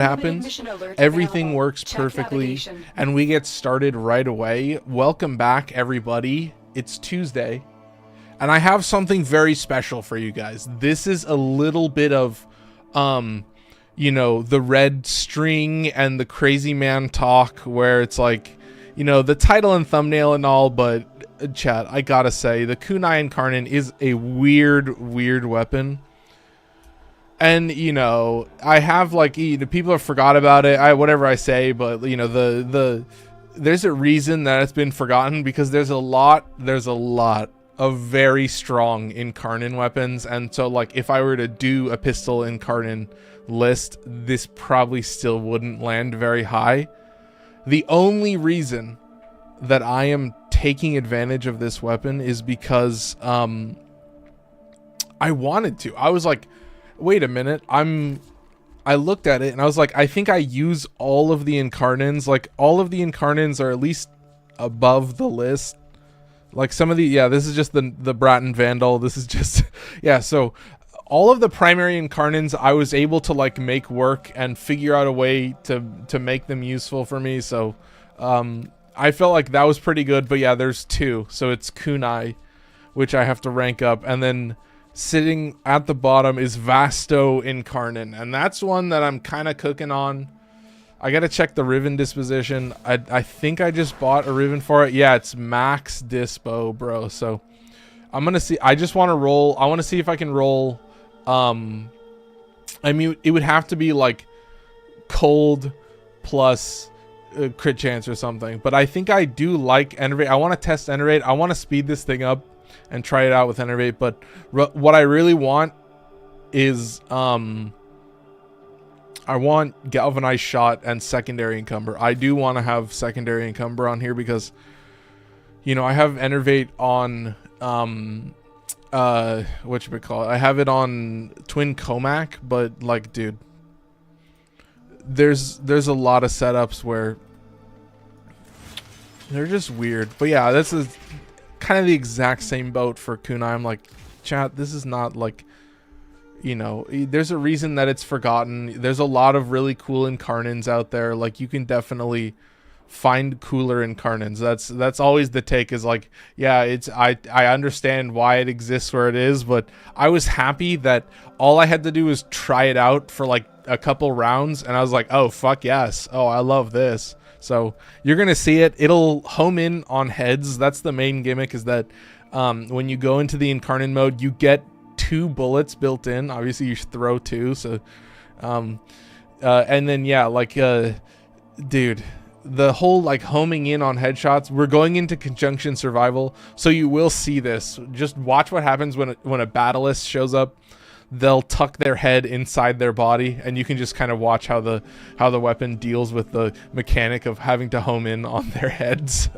happens, everything works perfectly, and we get started right away. Welcome back, everybody. It's Tuesday, and I have something very special for you guys. This is a little bit of, you know, the red string and the crazy man talk, where it's like, you know, the title and thumbnail and all, but chat, I gotta say, the Kunai Incarnon is a weird weapon. And, you know, I have, like, people have forgot about it, whatever I say, but, you know, there's a reason that it's been forgotten, because there's a lot of very strong Incarnon weapons, and so, like, if I were to do a pistol Incarnon list, this probably still wouldn't land very high. The only reason that I am taking advantage of this weapon is because, I wanted to. I was like, wait a minute, I looked at it and I was like, I think I use all of the Incarnons. Like, all of the Incarnons are at least above the list. Like, some of the, yeah, this is just the Bratton Vandal. This is just, yeah, so all of the primary Incarnons I was able to, like, make work and figure out a way to make them useful for me. So, I felt like that was pretty good. But yeah, there's two. So it's Kunai, which I have to rank up, and then sitting at the bottom is Vasto Incarnon, and that's one that I'm kind of cooking on. I gotta check the Riven disposition. I think I just bought a Riven for it. Yeah, it's max dispo, bro. So I'm gonna see. I just want to roll. I want to see if I can roll. I mean, it would have to be like cold plus crit chance or something, but I think I do like Enervate. I want to test Enervate. I want to speed this thing up and try it out with Enervate, but what I really want is I want Galvanized Shot and Secondary Encumber. I do want to have Secondary Encumber on here because, you know, I have Enervate on whatchamacallit, I have it on Twin Comac, but, like, dude, there's a lot of setups where they're just weird. But yeah, this is kind of the exact same boat for Kunai. I'm like, chat, this is not, like, you know, there's a reason that it's forgotten. There's a lot of really cool Incarnons out there. Like, you can definitely find cooler Incarnons. That's always the take, is like, yeah, it's I understand why it exists where it is, but I was happy that all I had to do was try it out for like a couple rounds, and I was like, oh fuck yes, oh I love this. So you're gonna see it. It'll home in on heads. That's the main gimmick, is that when you go into the Incarnon mode, you get 2 bullets built in. Obviously you throw 2, so and then yeah, like dude, the whole like homing in on headshots, we're going into conjunction survival, so you will see this. Just watch what happens when a battlist shows up. They'll tuck their head inside their body, and you can just kind of watch how the weapon deals with the mechanic of having to home in on their heads.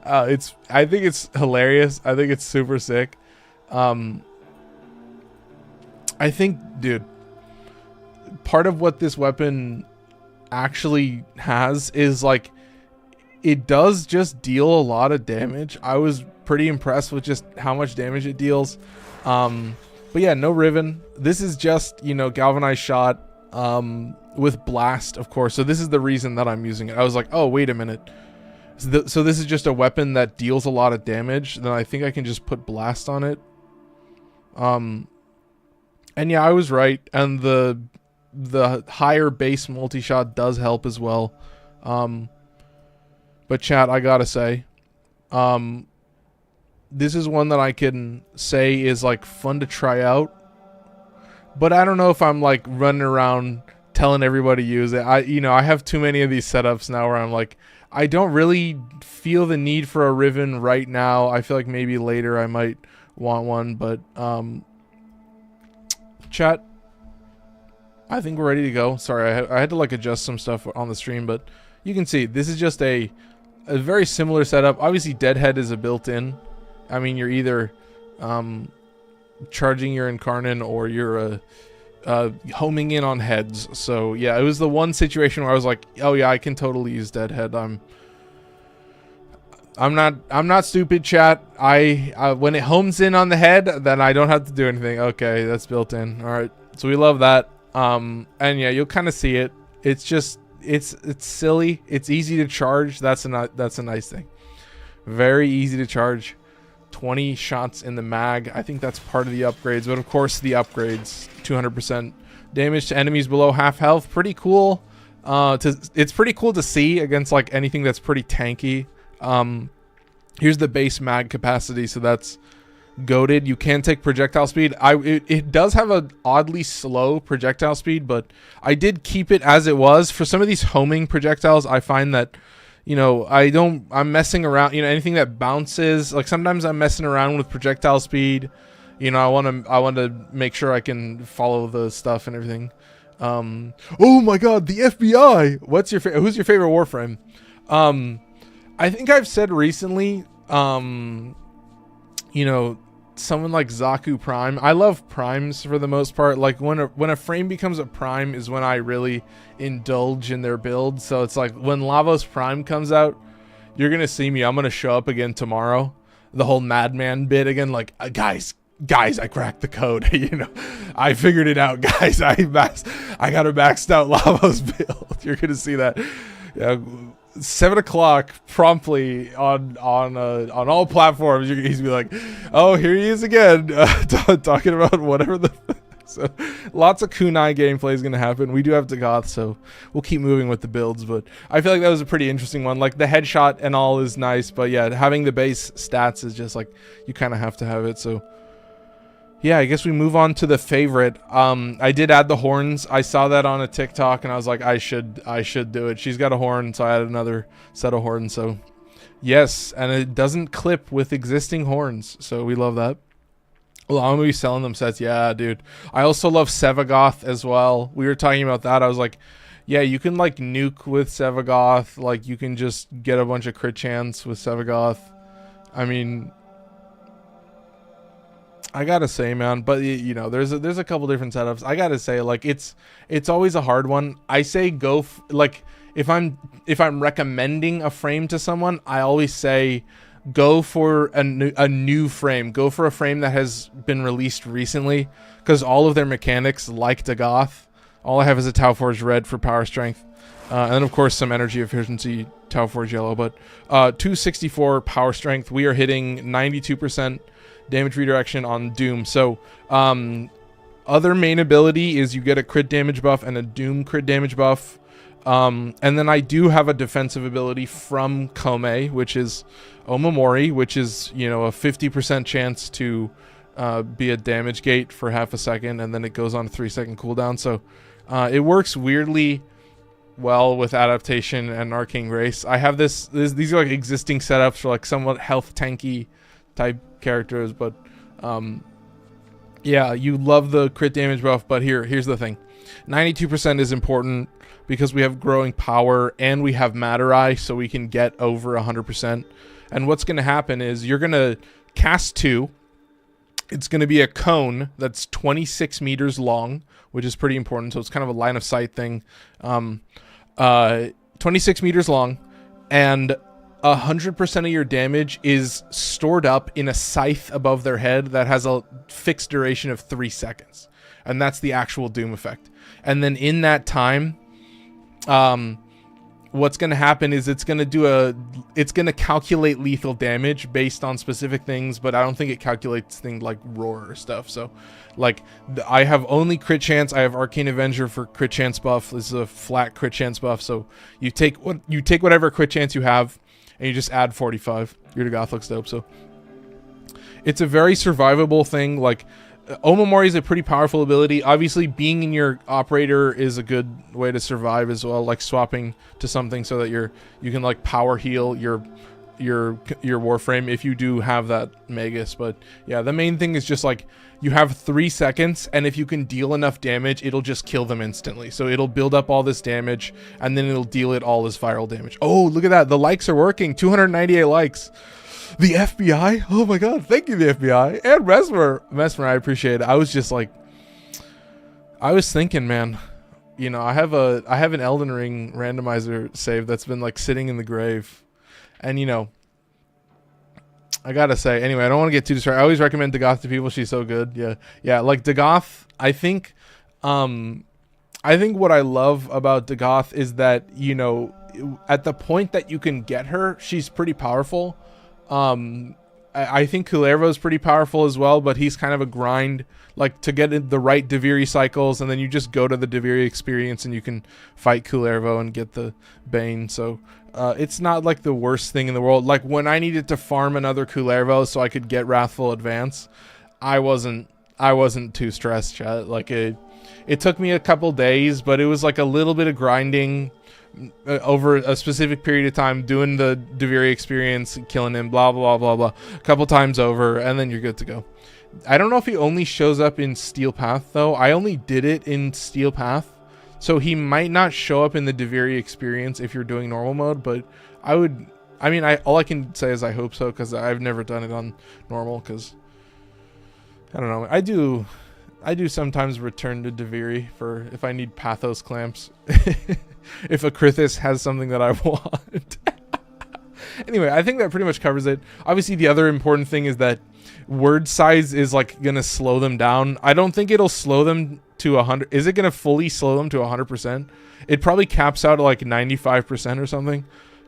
So, I think it's hilarious. I think it's super sick. I think, dude, part of what this weapon actually has is, like, it does just deal a lot of damage. I was pretty impressed with just how much damage it deals. But yeah, no Riven. This is just, you know, Galvanized Shot with Blast, of course. So this is the reason that I'm using it. I was like, oh, wait a minute. So this is just a weapon that deals a lot of damage. Then I think I can just put Blast on it. And yeah, I was right. And the higher base multi-shot does help as well. But chat, I gotta say, this is one that I can say is, like, fun to try out, but I don't know if I'm, like, running around telling everybody to use it. I have too many of these setups now where I'm like, I don't really feel the need for a Riven right now. I feel like maybe later I might want one, but chat, I think we're ready to go. Sorry, I had to, like, adjust some stuff on the stream, but you can see this is just a very similar setup. Obviously, Deadhead is a built-in. I mean, you're either charging your Incarnon or you're homing in on heads. So yeah, it was the one situation where I was like, oh yeah, I can totally use Deadhead. I'm not stupid, chat. When it homes in on the head, then I don't have to do anything. Okay, that's built in. All right, so we love that. And yeah, you'll kind of see it. It's just it's silly. It's easy to charge. That's a nice thing. Very easy to charge. 20 shots in the mag. I think that's part of the upgrades, but of course the upgrades, 200% damage to enemies below half health. Pretty cool. It's pretty cool to see against like anything that's pretty tanky. Here's the base mag capacity, so that's goated. You can take projectile speed. It does have a oddly slow projectile speed, but I did keep it as it was. For some of these homing projectiles, I find that, you know, I'm messing around, you know, anything that bounces, like sometimes I'm messing around with projectile speed. You know, I want to make sure I can follow the stuff and everything. Oh my god, the FBI. Who's your favorite Warframe? I think I've said recently, you know, someone like Zaku Prime. I love primes for the most part. Like when a frame becomes a prime is when I really indulge in their build. So it's like when Lavos Prime comes out, you're gonna see me. I'm gonna show up again tomorrow. The whole Madman bit again. Like guys, I cracked the code. You know, I figured it out, guys. I got a maxed out Lavos build. You're gonna see that. Yeah. 7 o'clock promptly on all platforms. He's be like, oh, here he is again, talking about whatever the. So lots of kunai gameplay is going to happen. We do have Dagath, so we'll keep moving with the builds, but I feel like that was a pretty interesting one. Like the headshot and all is nice, but yeah, having the base stats is just like, you kind of have to have it. So yeah, I guess we move on to the favorite. I did add the horns. I saw that on a TikTok and I was like, I should do it. She's got a horn, so I added another set of horns. So yes, and it doesn't clip with existing horns, so we love that. Well, I'm gonna be selling them sets. Yeah, dude. I also love Sevagoth as well. We were talking about that. I was like, yeah, you can like nuke with Sevagoth. Like you can just get a bunch of crit chance with Sevagoth. I mean, I gotta say, man, but you know, there's a couple different setups. I gotta say, like it's always a hard one. I say go like if I'm recommending a frame to someone, I always say go for a new frame. Go for a frame that has been released recently, because all of their mechanics, like Dagath, all I have is a Tau Forge red for power strength, and then of course some energy efficiency, Tau Forge yellow. But 264 power strength. We are hitting 92% damage redirection on Doom. So other main ability is you get a crit damage buff and a Doom crit damage buff. And then I do have a defensive ability from Kome, which is Omamori, which is, you know, a 50% chance to be a damage gate for half a second, and then it goes on a 3-second cooldown. So it works weirdly well with adaptation and arcane grace. I have these are like existing setups for like somewhat health tanky type characters, but yeah, you love the crit damage buff. But here's the thing, 92% is important because we have growing power and we have Matter Eye, so we can get over 100%. And what's going to happen is you're going to cast 2. It's going to be a cone that's 26 meters long, which is pretty important. So it's kind of a line of sight thing. 26 meters long, and 100% of your damage is stored up in a scythe above their head that has a fixed duration of 3 seconds. And that's the actual Doom effect. And then in that time, what's going to happen is it's going to calculate lethal damage based on specific things, but I don't think it calculates things like roar or stuff. So like I have only crit chance. I have Arcane Avenger for crit chance buff. This is a flat crit chance buff. So you take whatever crit chance you have, and you just add 45. Your Dagath looks dope. So it's a very survivable thing. Like Omamori is a pretty powerful ability. Obviously, being in your operator is a good way to survive as well. Like swapping to something so that you can like power heal your Warframe if you do have that Magus. But yeah, the main thing is just like you have 3 seconds, and if you can deal enough damage, it'll just kill them instantly. So it'll build up all this damage, and then it'll deal it all as viral damage. Oh, look at that. The likes are working. 298 likes. The FBI? Oh my god. Thank you, the FBI. And Mesmer, I appreciate it. I was just like, I was thinking, man, you know, I have an Elden Ring randomizer save that's been like sitting in the grave. And you know, I gotta say, anyway, I don't want to get too distracted. I always recommend Dagath to people. She's so good. Yeah. Like Dagath, I think, I think what I love about Dagath is that, you know, at the point that you can get her, she's pretty powerful. I think Kullervo's pretty powerful as well, but he's kind of a grind, like to get in the right Deviri cycles, and then you just go to the Deviri experience and you can fight Kullervo and get the Bane. So it's not like the worst thing in the world. Like when I needed to farm another Kullervo so I could get Wrathful Advance, I wasn't too stressed, chat. Like it took me a couple days, but it was like a little bit of grinding over a specific period of time, doing the Deviri experience, killing him, blah blah blah blah, a couple times over, and then you're good to go. I don't know if he only shows up in Steel Path though. I only did it in Steel Path, so he might not show up in the Deviri experience if you're doing normal mode. But all I can say is I hope so, because I've never done it on normal, because I don't know. I do sometimes return to Deviri for if I need Pathos clamps. If a Krithis has something that I want. Anyway, I think that pretty much covers it. Obviously, the other important thing is that word size is like gonna slow them down. I don't think it'll slow them to 100. Is it gonna fully slow them to 100%? It probably caps out at like 95% or something.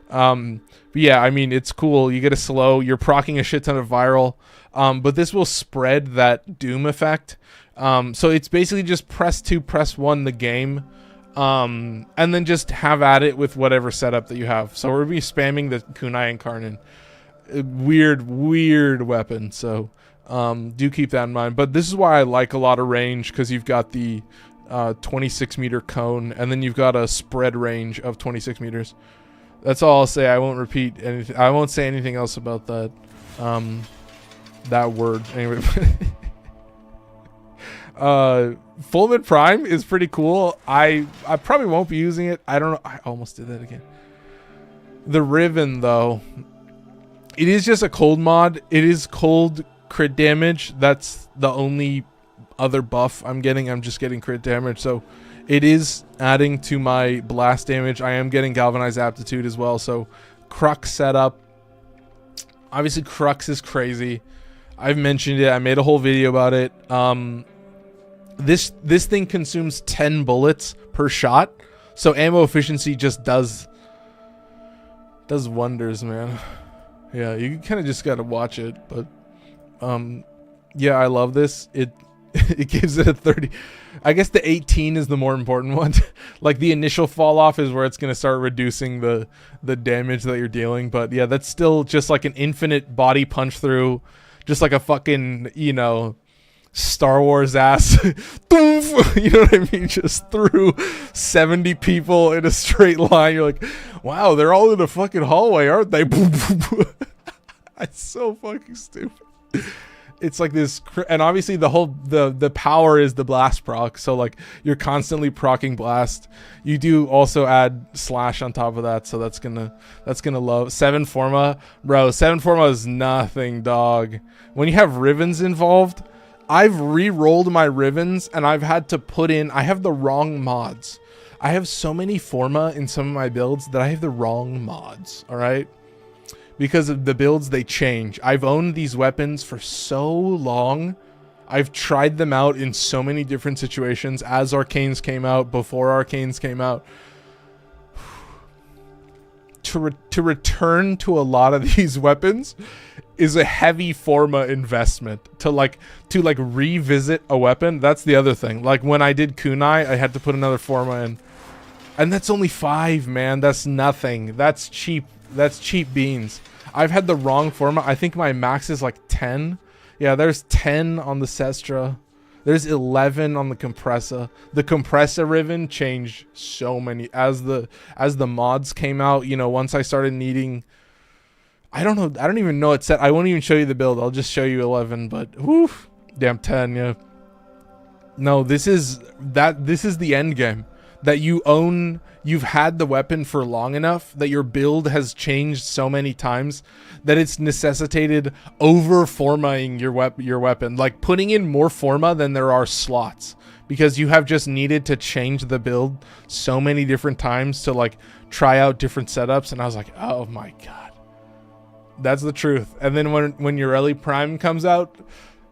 But yeah, I mean, it's cool. You get a slow. You're proccing a shit ton of viral. But this will spread that Doom effect. So it's basically just press 2, press 1 the game. And then just have at it with whatever setup that you have. So we're gonna be spamming the Kunai Incarnon. Weird weapon. So do keep that in mind. But this is why I like a lot of range, because you've got the 26 meter cone, and then you've got a spread range of 26 meters. That's all I'll say. I won't repeat anything. I won't say anything else about that. That word anyway. Fulmin Prime is pretty cool. I probably won't be using it. I don't know. I almost did that again. The Riven though, it is just a cold mod. It is cold crit damage. That's the only other buff I'm getting. I'm just getting crit damage, so it is adding to my blast damage. I am getting galvanized aptitude as well. So Crux setup. Obviously Crux is crazy. I've mentioned it. I made a whole video about it. This thing consumes 10 bullets per shot, so ammo efficiency just does wonders, man. Yeah, you kind of just gotta watch it, but yeah, I love this. It gives it a 30. I guess the 18 is the more important one. Like the initial fall off is where it's gonna start reducing the damage that you're dealing, but yeah, that's still just like an infinite body punch through, just like a fucking, you know, Star Wars ass. You know what I mean? Just through 70 people in a straight line. You're like, wow, they're all in a fucking hallway, aren't they? It's so fucking stupid. It's like this, and obviously the power is the blast proc, so like you're constantly proccing blast. You do also add slash on top of that, so that's gonna love 7 Forma, bro. 7 Forma is nothing, dog. When you have Rivens involved, I've re-rolled my Rivens and I've had to put in, I have the wrong mods. I have so many Forma in some of my builds that I have the wrong mods, all right? Because of the builds, they change. I've owned these weapons for so long. I've tried them out in so many different situations, as Arcanes came out, before Arcanes came out. To return to a lot of these weapons is a heavy Forma investment. To revisit a weapon, that's the other thing. Like when I did Kunai, I had to put another Forma in. And that's only 5, man. That's nothing. That's cheap. That's cheap beans. I've had the wrong Forma. I think my max is like 10. Yeah, there's 10 on the Sestra. There's 11 on the Compressor. The Compressor Riven changed so many as the mods came out. You know, once I started needing, I don't know. I don't even know what set. I won't even show you the build. I'll just show you 11. But whoo, damn 10. Yeah. No, this is the end game. That you own, you've had the weapon for long enough that your build has changed so many times that it's necessitated over-formaing your weapon. Like putting in more Forma than there are slots. Because you have just needed to change the build so many different times to like try out different setups. And I was like, oh my god. That's the truth. And then when your Ureli Prime comes out,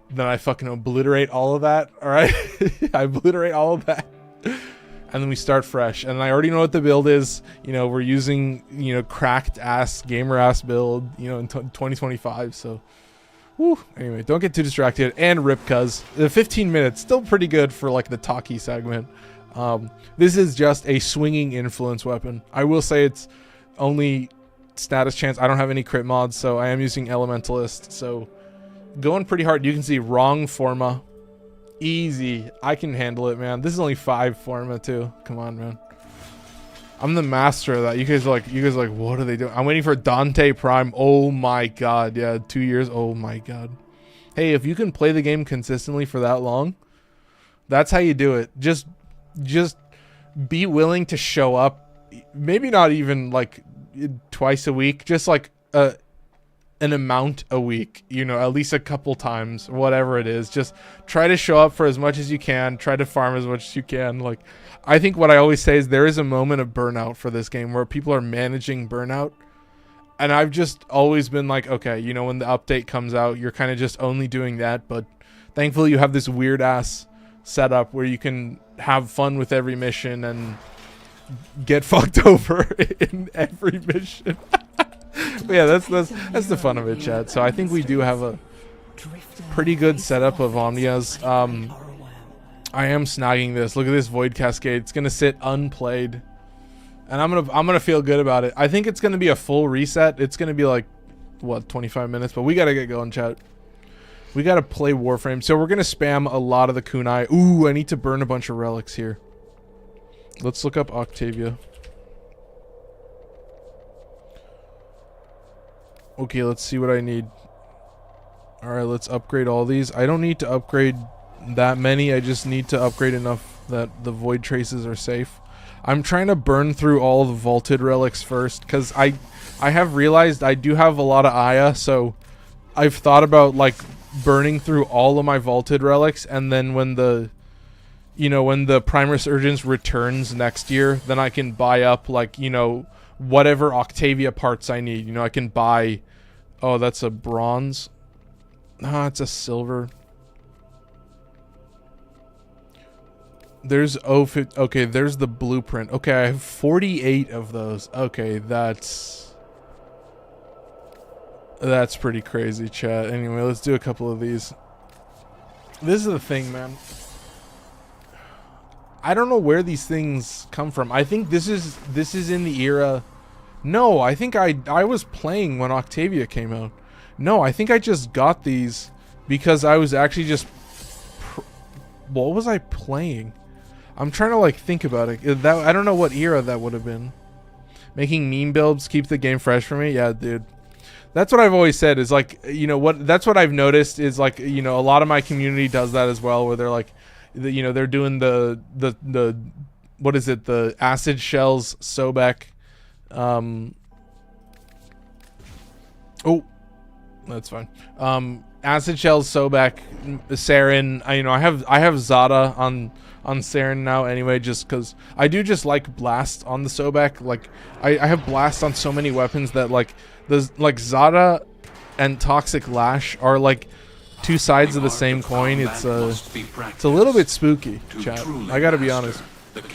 then I fucking obliterate all of that. Alright? I obliterate all of that. and then we start fresh. And I already know what the build is. You know, we're using, you know, cracked ass, gamer ass build, you know, in 2025. So, whew. Anyway, don't get too distracted. And Ripkas, the 15 minutes, still pretty good for like the talkie segment. This is just a swinging influence weapon. I will say it's only status chance. I don't have any crit mods, so I am using Elementalist. So going pretty hard. You can see wrong Forma. Easy. I can handle it, man. This is only 5 Forma too. Come on, man. I'm the master of that. You guys are like, what are they doing? I'm waiting for Dante Prime. Oh my god. Yeah, 2 years. Oh my god. Hey, if you can play the game consistently for that long, that's how you do it. Just be willing to show up. Maybe not even like twice a week, just like an amount a week, you know, at least a couple times, whatever it is. Just try to show up for as much as you can, try to farm as much as you can. Like, I think what I always say is there is a moment of burnout for this game where people are managing burnout, and I've just always been like, okay, you know, when the update comes out, you're kind of just only doing that. But thankfully you have this weird ass setup where you can have fun with every mission and get fucked over in every mission. But yeah, that's the fun of it, chat. So I think we do have a pretty good setup of Omnias. I am snagging this. Look at this Void Cascade. It's gonna sit unplayed, and I'm gonna feel good about it. I think it's gonna be a full reset. It's gonna be like, what, 25 minutes, but we gotta get going, chat. We gotta play Warframe. So we're gonna spam a lot of the kunai. Ooh, I need to burn a bunch of relics here. Let's look up Octavia. Okay, let's see what I need. Alright, let's upgrade all these. I don't need to upgrade that many. I just need to upgrade enough that the void traces are safe. I'm trying to burn through all the vaulted relics first, because I have realized I do have a lot of Aya, so I've thought about like burning through all of my vaulted relics, and then when the, you know, when the Prime Resurgence returns next year, then I can buy up, like, you know, whatever Octavia parts I need. You know, I can buy, oh, that's a bronze. Ah, it's a silver. There's okay, there's the blueprint. Okay, I have 48 of those. Okay, that's pretty crazy, chat. Anyway, let's do a couple of these. This is the thing, man. I don't know where these things come from. I think this is in the era. No, I think I was playing when Octavia came out. No, I think I just got these because I was actually just what was I playing? I'm trying to like think about it. That, I don't know what era that would have been. Making meme builds keep the game fresh for me. Yeah, dude. That's what I've always said is like, you know what, that's what I've noticed is like, you know, a lot of my community does that as well, where they're like, you know, they're doing the what is it, the acid shells Sobek. Oh, that's fine. Acid shells Sobek, Saren. You know, I have Zada on Saren now anyway, just because I do just like blast on the Sobek. Like I have blast on so many weapons that like Zada and Toxic Lash are like two sides of the same coin. It's a little bit spooky, chat. I gotta be honest. But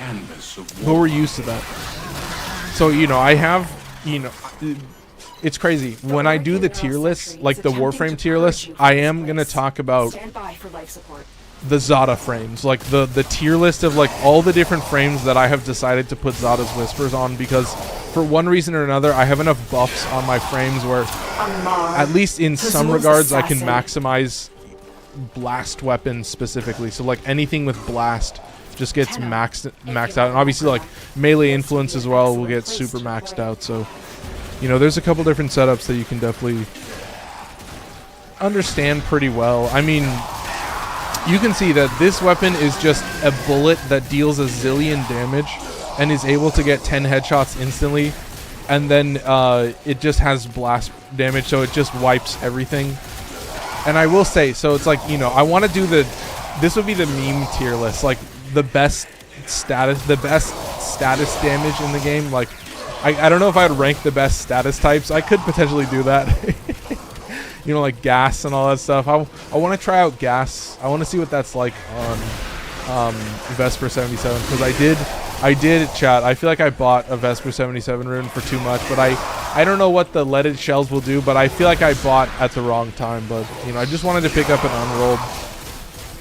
we're used to that. So, you know, I have, you know, it's crazy. When I do the tier list, like the Warframe tier list, I am gonna talk about the Zada frames, like the tier list of like all the different frames that I have decided to put Zada's Whispers on, because for one reason or another I have enough buffs on my frames where at least in some regards I can maximize blast weapons specifically. So like anything with blast just gets maxed out, and obviously like melee influence as well will get super maxed out. So, you know, there's a couple different setups that you can definitely understand pretty well. I mean, you can see that this weapon is just a bullet that deals a zillion damage and is able to get 10 headshots instantly, and then it just has blast damage, so it just wipes everything. And I will say, so it's like, you know, I want to do this would be the meme tier list, like the best status damage in the game. Like I don't know if I'd rank the best status types. I could potentially do that. You know, like gas and all that stuff. I want to try out gas. I want to see what that's like on Vesper 77, because I did, chat. I feel like I bought a Vesper 77 rune for too much, but I don't know what the leaded shells will do, but I feel like I bought at the wrong time. But, you know, I just wanted to pick up an unrolled.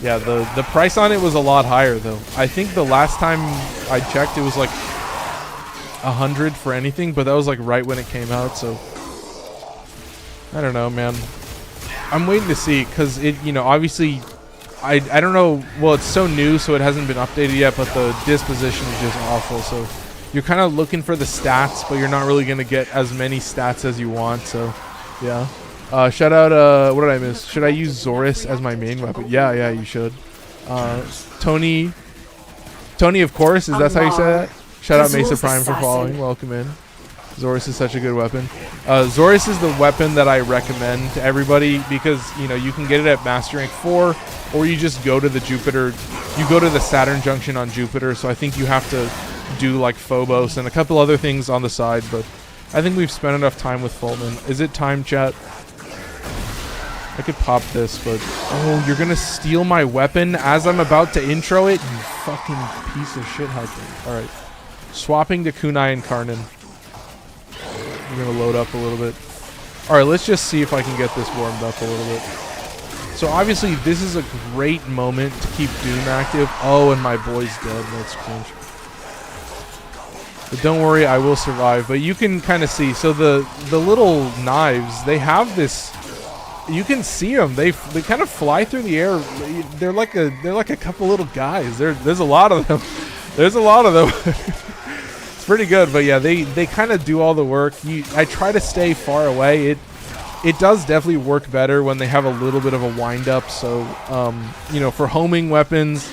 Yeah, the price on it was a lot higher, though. I think the last time I checked, it was like 100 for anything, but that was like right when it came out, so I don't know, man. I'm waiting to see, because it, you know, obviously I don't know, well, it's so new, so it hasn't been updated yet, but the disposition is just awful, so you're kind of looking for the stats, but you're not really going to get as many stats as you want, so yeah. Shout out, what did I miss? Should I use Zorus as my main weapon? Yeah, you should. Tony, of course, is that how you say that? Shout out Mesa Prime for following. Welcome in. Zorus is such a good weapon. Zorus is the weapon that I recommend to everybody because, you know, you can get it at Master Rank 4, or you just go to the Jupiter. You go to the Saturn Junction on Jupiter, so I think you have to do, like, Phobos and a couple other things on the side, but I think we've spent enough time with Fulmin. Is it time, chat? I could pop this, but... Oh, you're gonna steal my weapon as I'm about to intro it? You fucking piece of shit, Hiking. Alright. Swapping to Kunai Incarnon. I'm gonna load up a little bit. Alright, let's just see if I can get this warmed up a little bit. So obviously this is a great moment to keep Doom active. Oh, and my boy's dead. That's cringe. But don't worry, I will survive. But you can kind of see. So the little knives, they have this... You can see them. They kind of fly through the air. They're like a couple little guys. There's a lot of them. There's a lot of them. It's pretty good, but yeah, they kind of do all the work. I try to stay far away. It does definitely work better when they have a little bit of a wind up. So you know, for homing weapons,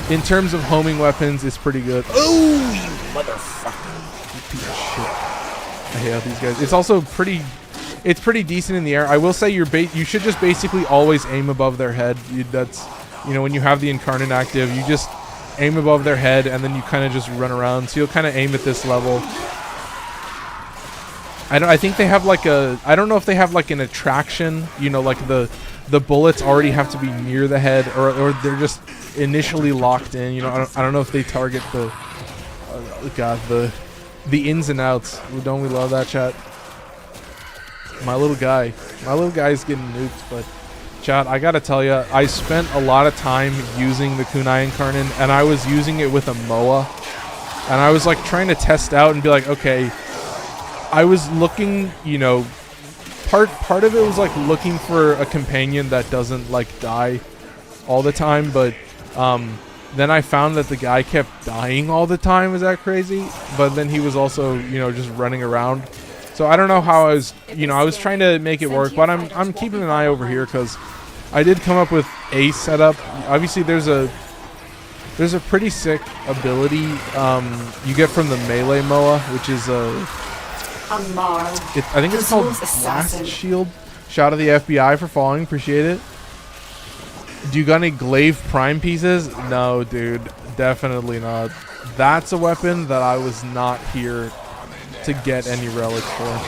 in terms of homing weapons, it's pretty good. Oh, you motherfucker! You piece of shit. I hate these guys. It's also pretty. It's pretty decent in the air. I will say you should just basically always aim above their head. That's, you know, when you have the Incarnon active, you just aim above their head and then you kind of just run around. So you'll kind of aim at this level. I think they have like a... I don't know if they have like an attraction. You know, like the bullets already have to be near the head, or they're just initially locked in. You know, I don't know if they target the... God, the ins and outs. Don't we love that, chat? My little guy's getting nuked, but chat, I gotta tell you, I spent a lot of time using the Kunai Incarnon, and I was using it with a MOA, and I was like trying to test out and be like, okay, I was looking, you know, part of it was like looking for a companion that doesn't like die all the time, but then I found that the guy kept dying all the time. Is that crazy? But then he was also, you know, just running around. So I don't know how I was, you know, I was trying to make it work, but I'm keeping an eye over here because I did come up with a setup. Obviously, there's a pretty sick ability you get from the melee MOA, which is I think it's called Blast Shield. Shout out to the FBI for following, appreciate it. Do you got any glaive prime pieces? No, dude, definitely not. That's a weapon that I was not here to get any relics for.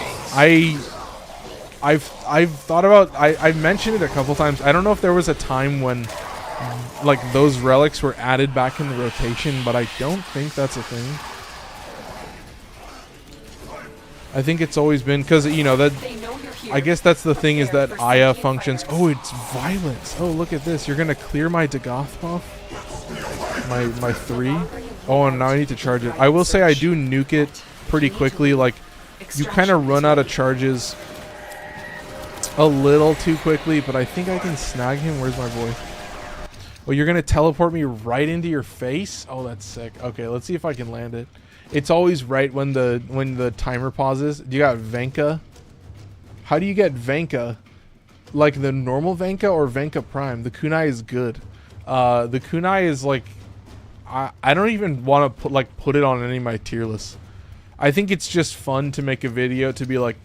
I've thought about, I've mentioned it a couple times. I don't know if there was a time when like those relics were added back in the rotation, but I don't think that's a thing. I think it's always been, because, you know, that I guess that's the thing, is that Aya functions. Oh, it's violence. Oh, look at this. You're gonna clear my Dagath buff? My 3? Oh, and now I need to charge it. I will say I do nuke it pretty quickly. Like, you kind of run out of charges a little too quickly, but I think I can snag him. Where's my boy? Oh, you're gonna teleport me right into your face? Oh, that's sick. Okay, let's see if I can land it. It's always right when the timer pauses. You got Venka. How do you get Venka? Like the normal Venka or Venka Prime? The Kunai is good. The Kunai is like, I don't even want to put it on any of my tier lists. I think it's just fun to make a video to be like,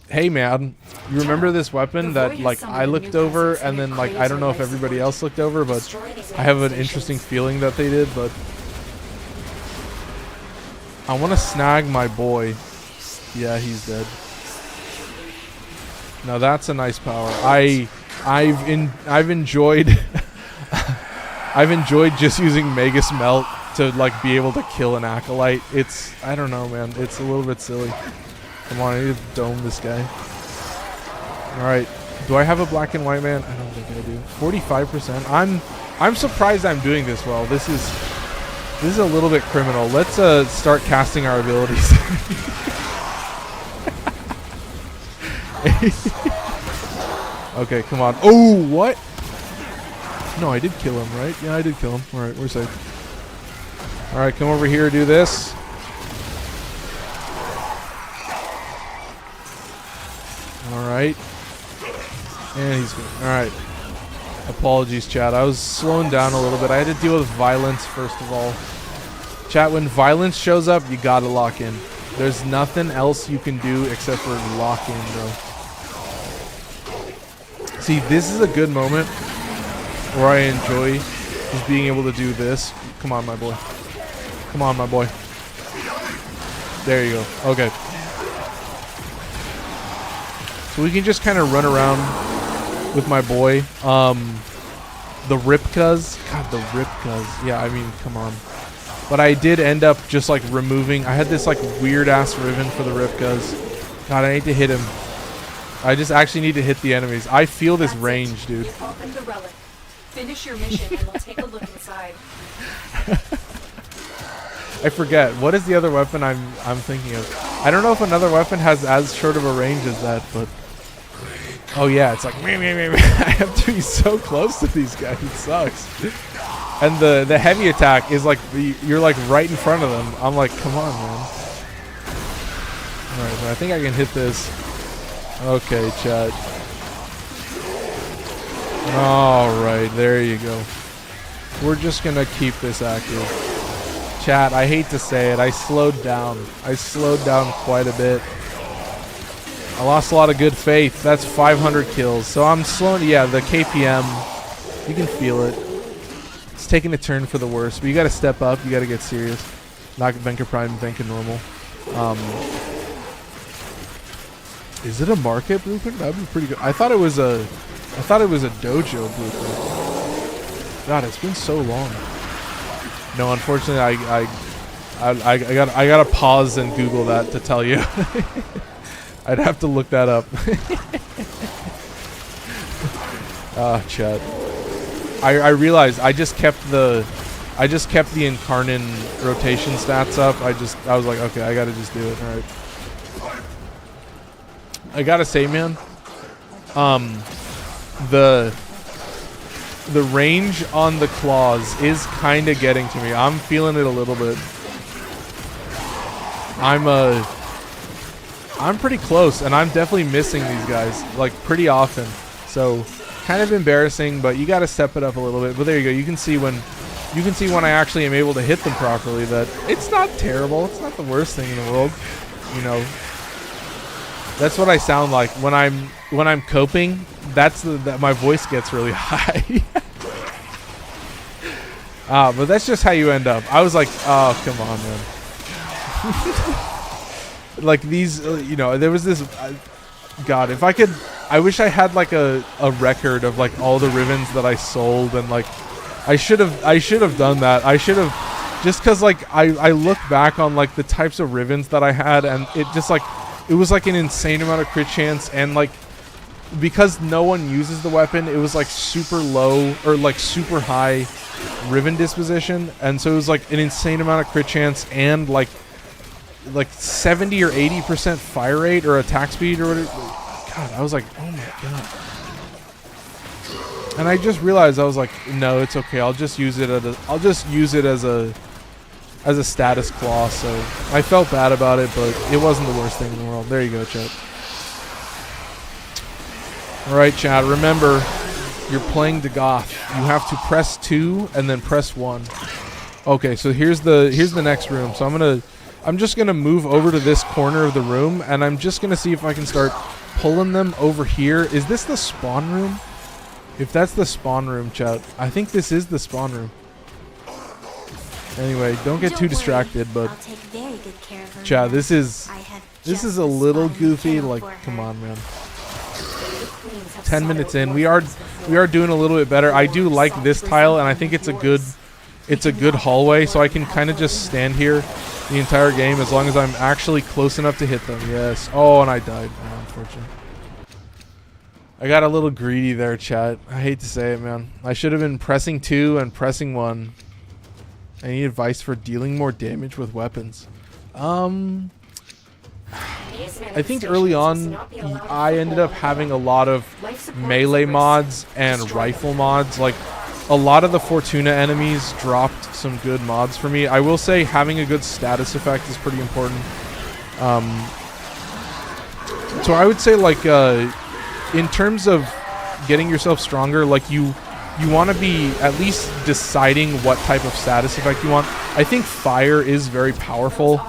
hey man, you remember this weapon that like I looked over and then like I don't know if everybody else looked over, but I have an interesting feeling that they did. But I want to snag my boy. Yeah, he's dead. Now that's a nice power. I've enjoyed I've enjoyed just using Magus Melt to like be able to kill an acolyte. It's, I don't know, man. It's a little bit silly. Come on, I need to dome this guy. All right, do I have a black and white man? I don't think I do. 45%. I'm surprised I'm doing this well. This is a little bit criminal. Let's start casting our abilities. Okay, come on. Oh, what? No, I did kill him, right? Yeah, I did kill him. All right, we're safe. All right, come over here, do this. All right. And he's good. All right. Apologies, chat. I was slowing down a little bit. I had to deal with violence, first of all. Chat, when violence shows up, you gotta lock in. There's nothing else you can do except for lock in, bro. See, this is a good moment where I enjoy just being able to do this. Come on, my boy. Come on, my boy. There you go. Okay. So we can just kind of run around with my boy. The Ripkas. God, the Ripkas. Yeah, I mean, come on. But I did end up just like removing. I had this like weird ass ribbon for the Ripkas. God, I need to hit him. I just actually need to hit the enemies. I feel this range, dude. You've opened the relic. Finish your mission and we'll take a look inside. I forget. What is the other weapon I'm thinking of? I don't know if another weapon has as short of a range as that, but oh yeah, it's like I have to be so close to these guys. It sucks. And the heavy attack is like you're like right in front of them. I'm like, come on, man. All right, so I think I can hit this. Okay, chat. All right, there you go. We're just gonna keep this active. Chat, I hate to say it, I slowed down. I slowed down quite a bit. I lost a lot of good faith. That's 500 kills. So I'm slowing. Yeah, the KPM, you can feel it. It's taking a turn for the worse. But you got to step up. You got to get serious. Not Venka Prime, Venka Normal. Is it a market blueprint? That'd be pretty good. I thought it was a dojo blueprint. God, it's been so long. No, unfortunately, I gotta pause and Google that to tell you. I'd have to look that up. Chat. I realized I just kept the Incarnon rotation stats up. I was like, okay, I gotta just do it. All right. I gotta say, man, the range on the claws is kind of getting to me. I'm feeling it a little bit. I'm pretty close, and I'm definitely missing these guys like pretty often. So kind of embarrassing, but you got to step it up a little bit. But there you go. You can see when I actually am able to hit them properly that it's not terrible. It's not the worst thing in the world, you know. That's what I sound like when I'm coping. That's that my voice gets really high. But that's just how you end up. I was like, oh, come on, man. Like these, you know, there was this. God, if I could, I wish I had like a record of like all the ribbons that I sold, and like I should have done that. I should have, just because like I look back on like the types of ribbons that I had, and it just like. It was like an insane amount of crit chance, and like because no one uses the weapon, it was like super low or like super high ribbon disposition, and so it was like an insane amount of crit chance and like 70 or 80% fire rate or attack speed or whatever. God, I was like, oh my god. And I just realized, I was like, no, it's okay. I'll just use it as a status claw. So I felt bad about it, but it wasn't the worst thing in the world. There you go, chat. All right, chat. Remember, you're playing Dagath. You have to press 2 and then press 1. Okay, so here's the next room. So I'm just gonna move over to this corner of the room, and I'm just gonna see if I can start pulling them over here. Is this the spawn room? If that's the spawn room, chat, I think this is the spawn room. Anyway, don't get too distracted, but chat, this is a little goofy. Like, come on, man. 10 minutes in, we are doing a little bit better. I do like this tile, and I think it's a good it's a good hallway, so I can kind of just stand here the entire game as long as I'm actually close enough to hit them. Yes. Oh, and I died. Oh, unfortunately. I got a little greedy there, chat. I hate to say it, man. I should have been pressing 2 and pressing 1. Any advice for dealing more damage with weapons? I think early on, I ended up having a lot of melee mods and rifle mods. Like, a lot of the Fortuna enemies dropped some good mods for me. I will say having a good status effect is pretty important. So I would say, like, in terms of getting yourself stronger, like, you want to be at least deciding what type of status effect you want. I think fire is very powerful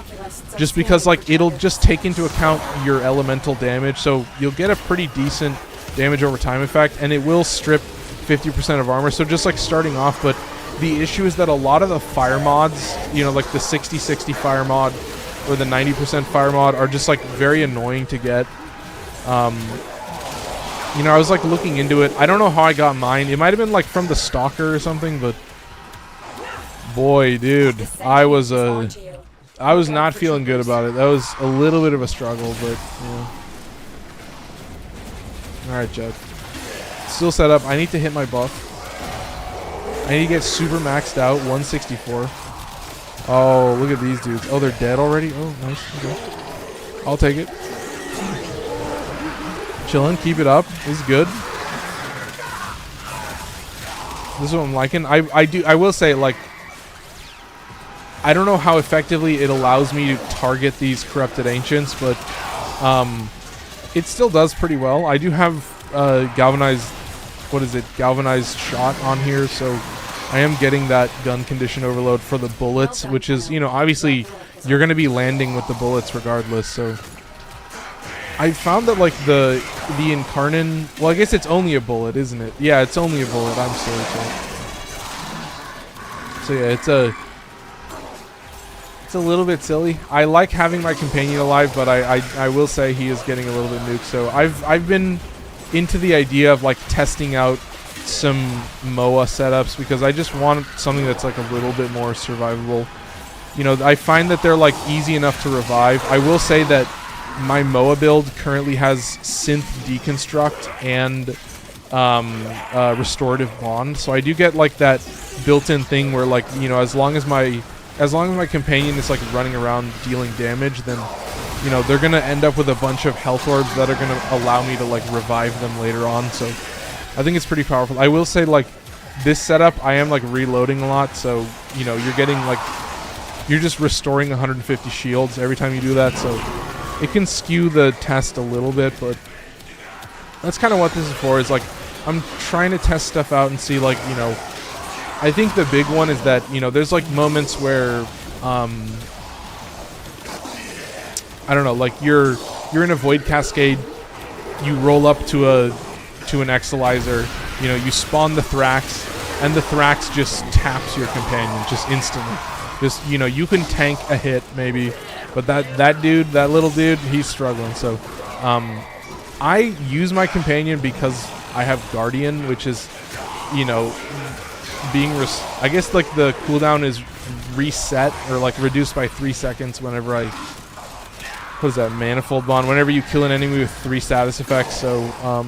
just because, like, it'll just take into account your elemental damage, so you'll get a pretty decent damage over time effect, and it will strip 50% of armor, so just like starting off. But the issue is that a lot of the fire mods, you know, like the 60-60 fire mod or the 90% fire mod, are just like very annoying to get. You know, I was like looking into it. I don't know how I got mine. It might have been like from the stalker or something, but boy, dude, I was not feeling good about it. That was a little bit of a struggle, but yeah. All right, Jade. Still set up. I need to hit my buff. I need to get super maxed out. 164. Oh, look at these dudes. Oh, they're dead already? Oh, nice. Okay. I'll take it. Chilling. Keep it up. This is good. This is what I'm liking. I will say, like, I don't know how effectively it allows me to target these corrupted ancients, but it still does pretty well. I do have galvanized shot on here, so I am getting that gun condition overload for the bullets, which is, you know, obviously you're going to be landing with the bullets regardless. So I found that, like, the Incarnon, well, I guess it's only a bullet, isn't it? Yeah, it's only a bullet. I'm sorry, so yeah, it's a little bit silly. I like having my companion alive, but I will say he is getting a little bit nuked. So I've been into the idea of, like, testing out some MOA setups because I just want something that's like a little bit more survivable. You know, I find that they're like easy enough to revive. I will say that my MOA build currently has synth deconstruct and restorative bond, so I do get like that built-in thing where, like, you know, as long as my companion is like running around dealing damage, then, you know, they're gonna end up with a bunch of health orbs that are gonna allow me to, like, revive them later on. So I think it's pretty powerful. I will say, like, this setup, I am, like, reloading a lot, so, you know, you're getting, like, you're just restoring 150 shields every time you do that, so it can skew the test a little bit, but that's kind of what this is for, is, like, I'm trying to test stuff out and see, like, you know, I think the big one is that, you know, there's, like, moments where, I don't know, like, you're in a void cascade, you roll up to an Exalizer, you know, you spawn the Thrax, and the Thrax just taps your companion just instantly. Just, you know, you can tank a hit maybe, but that dude, that little dude, he's struggling. So I use my companion because I have Guardian, which is, you know, being I guess, like, the cooldown is reset or, like, reduced by 3 seconds whenever I, what is that, manifold bond, whenever you kill an enemy with 3 status effects. So I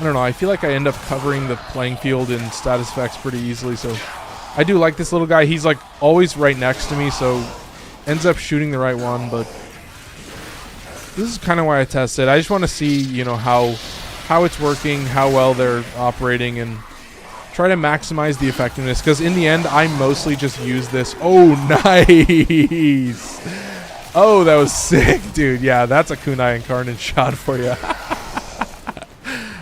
don't know, I feel like I end up covering the playing field in status effects pretty easily. So I do like this little guy. He's, like, always right next to me, so ends up shooting the right one. But this is kind of why I tested. I just want to see, you know, how it's working, how well they're operating, and try to maximize the effectiveness, because in the end, I mostly just use this. Oh, nice! Oh, that was sick, dude. Yeah, that's a Kunai Incarnon shot for you.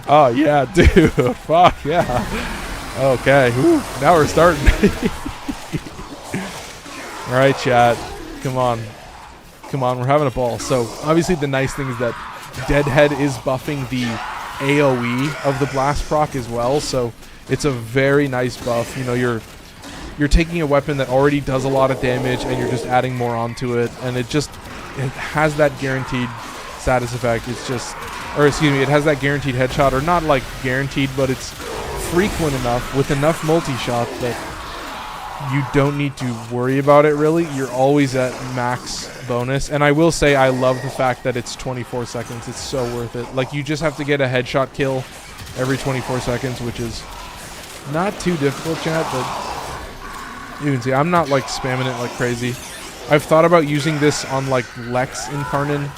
Oh, yeah, dude. Fuck, yeah. Okay, whew. Now we're starting. All right, chat. Come on. Come on, we're having a ball. So, obviously, the nice thing is that Deadhead is buffing the AoE of the blast proc as well, so it's a very nice buff. You know, you're taking a weapon that already does a lot of damage and you're just adding more onto it, and it has that guaranteed status effect. It's just, or excuse me, it has that guaranteed headshot, or not like guaranteed, but it's frequent enough with enough multi-shot that you don't need to worry about it really. You're always at max bonus. And I will say I love the fact that it's 24 seconds. It's so worth it. Like, you just have to get a headshot kill every 24 seconds, which is not too difficult, chat, but you can see I'm not like spamming it like crazy. I've thought about using this on like Lex Incarnon.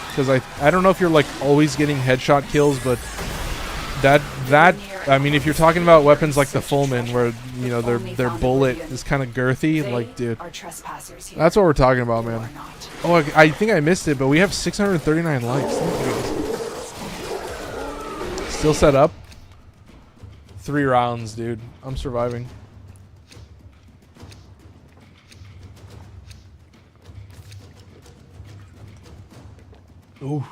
Because I don't know if you're like always getting headshot kills, but that I mean, if you're talking about weapons like the Fulmin, where you know their bullet is kind of girthy, like, dude, that's what we're talking about, man. Oh, I think I missed it, but we have 639 likes. Still set up. 3 rounds, dude. I'm surviving. Ooh.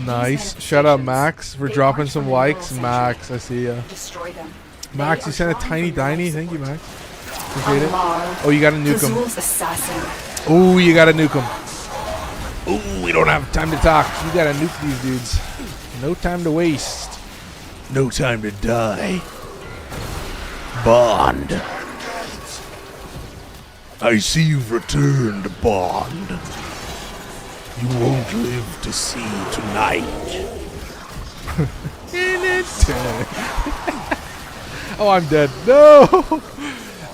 Nice. Shout out Max for dropping some likes. Max, I see ya. Max, you sent a tiny diny. Thank you, Max. Appreciate it. Oh, you gotta nuke him. Oh, you gotta nuke him. Oh, we don't have time to talk. You gotta nuke these dudes. No time to waste. No time to die. Bond. I see you've returned, Bond. You won't live to see tonight. Oh, I'm dead. No!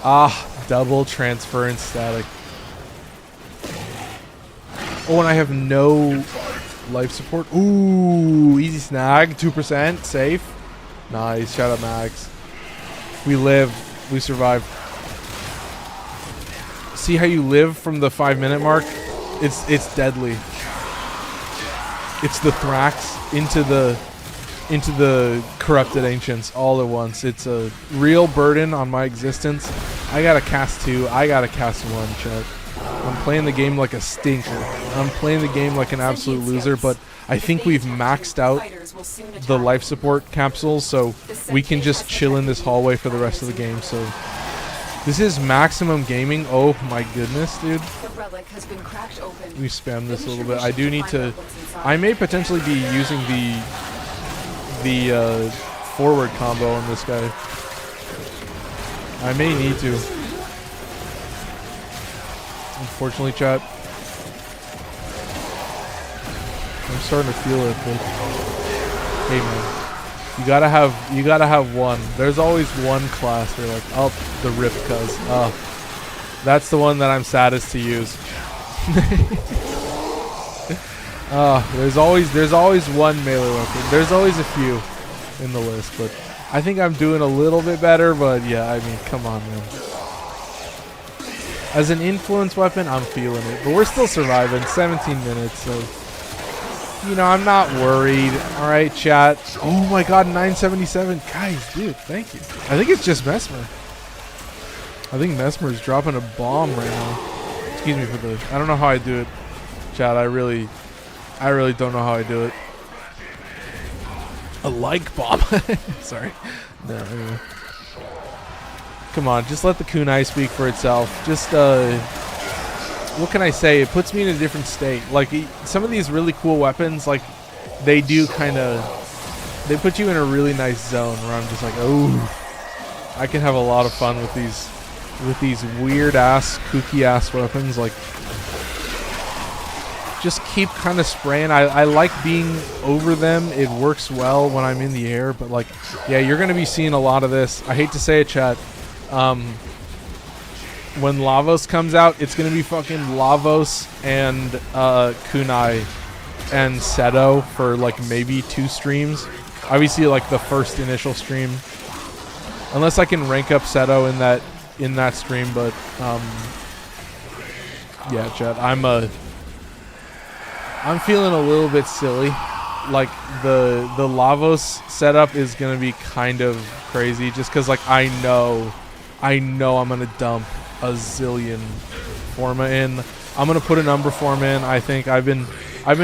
Ah, double transference static. Oh, and I have no life support. Ooh, easy snag. 2%. Safe. Nice. Shout out Max. We lived. We survived. See how you live from the 5-minute mark? It's deadly. It's the Thrax into the corrupted ancients all at once. It's a real burden on my existence. I gotta cast 2. I gotta cast 1, chat. I'm playing the game like a stinker. I'm playing the game like an absolute loser, but I think we've maxed out the life support capsules, so we can just chill in this hallway for the rest of the game. So this is maximum gaming. Oh my goodness, dude. We spam this a little bit. I do need to. I may potentially be using the forward combo on this guy. I may need to. Unfortunately, chat. I'm starting to feel it, but hey, man, you gotta have one. There's always one class where you're like, oh, the Ripkas. Oh, that's the one that I'm saddest to use. There's always one melee weapon. There's always a few in the list, but I think I'm doing a little bit better. But yeah, I mean, come on, man. As an influence weapon, I'm feeling it. But we're still surviving. 17 minutes, so you know, I'm not worried. All right, chat. Oh my God, 977, guys, dude, thank you. I think it's just Mesmer. I think Mesmer is dropping a bomb right now. Excuse me for the. I don't know how I do it, chat. I really don't know how I do it. A like bomb. Sorry. No. Anyway. Come on, just let the kunai speak for itself. Just what can I say? It puts me in a different state. Like some of these really cool weapons, like they do they put you in a really nice zone where I'm just like, oh, I can have a lot of fun with these weird ass, kooky ass weapons. Like, just keep kind of spraying. I like being over them. It works well when I'm in the air, but like, yeah, you're gonna be seeing a lot of this. I hate to say it, chat. When Lavos comes out, it's gonna be fucking Lavos and Kunai and Seto for like maybe 2 streams. Obviously, like the first initial stream, unless I can rank up Seto in that stream. But yeah, chat. I'm feeling a little bit silly. Like the Lavos setup is gonna be kind of crazy, just because like I know I'm gonna dump a zillion Forma in. I'm gonna put an Umbra form in. I think I've been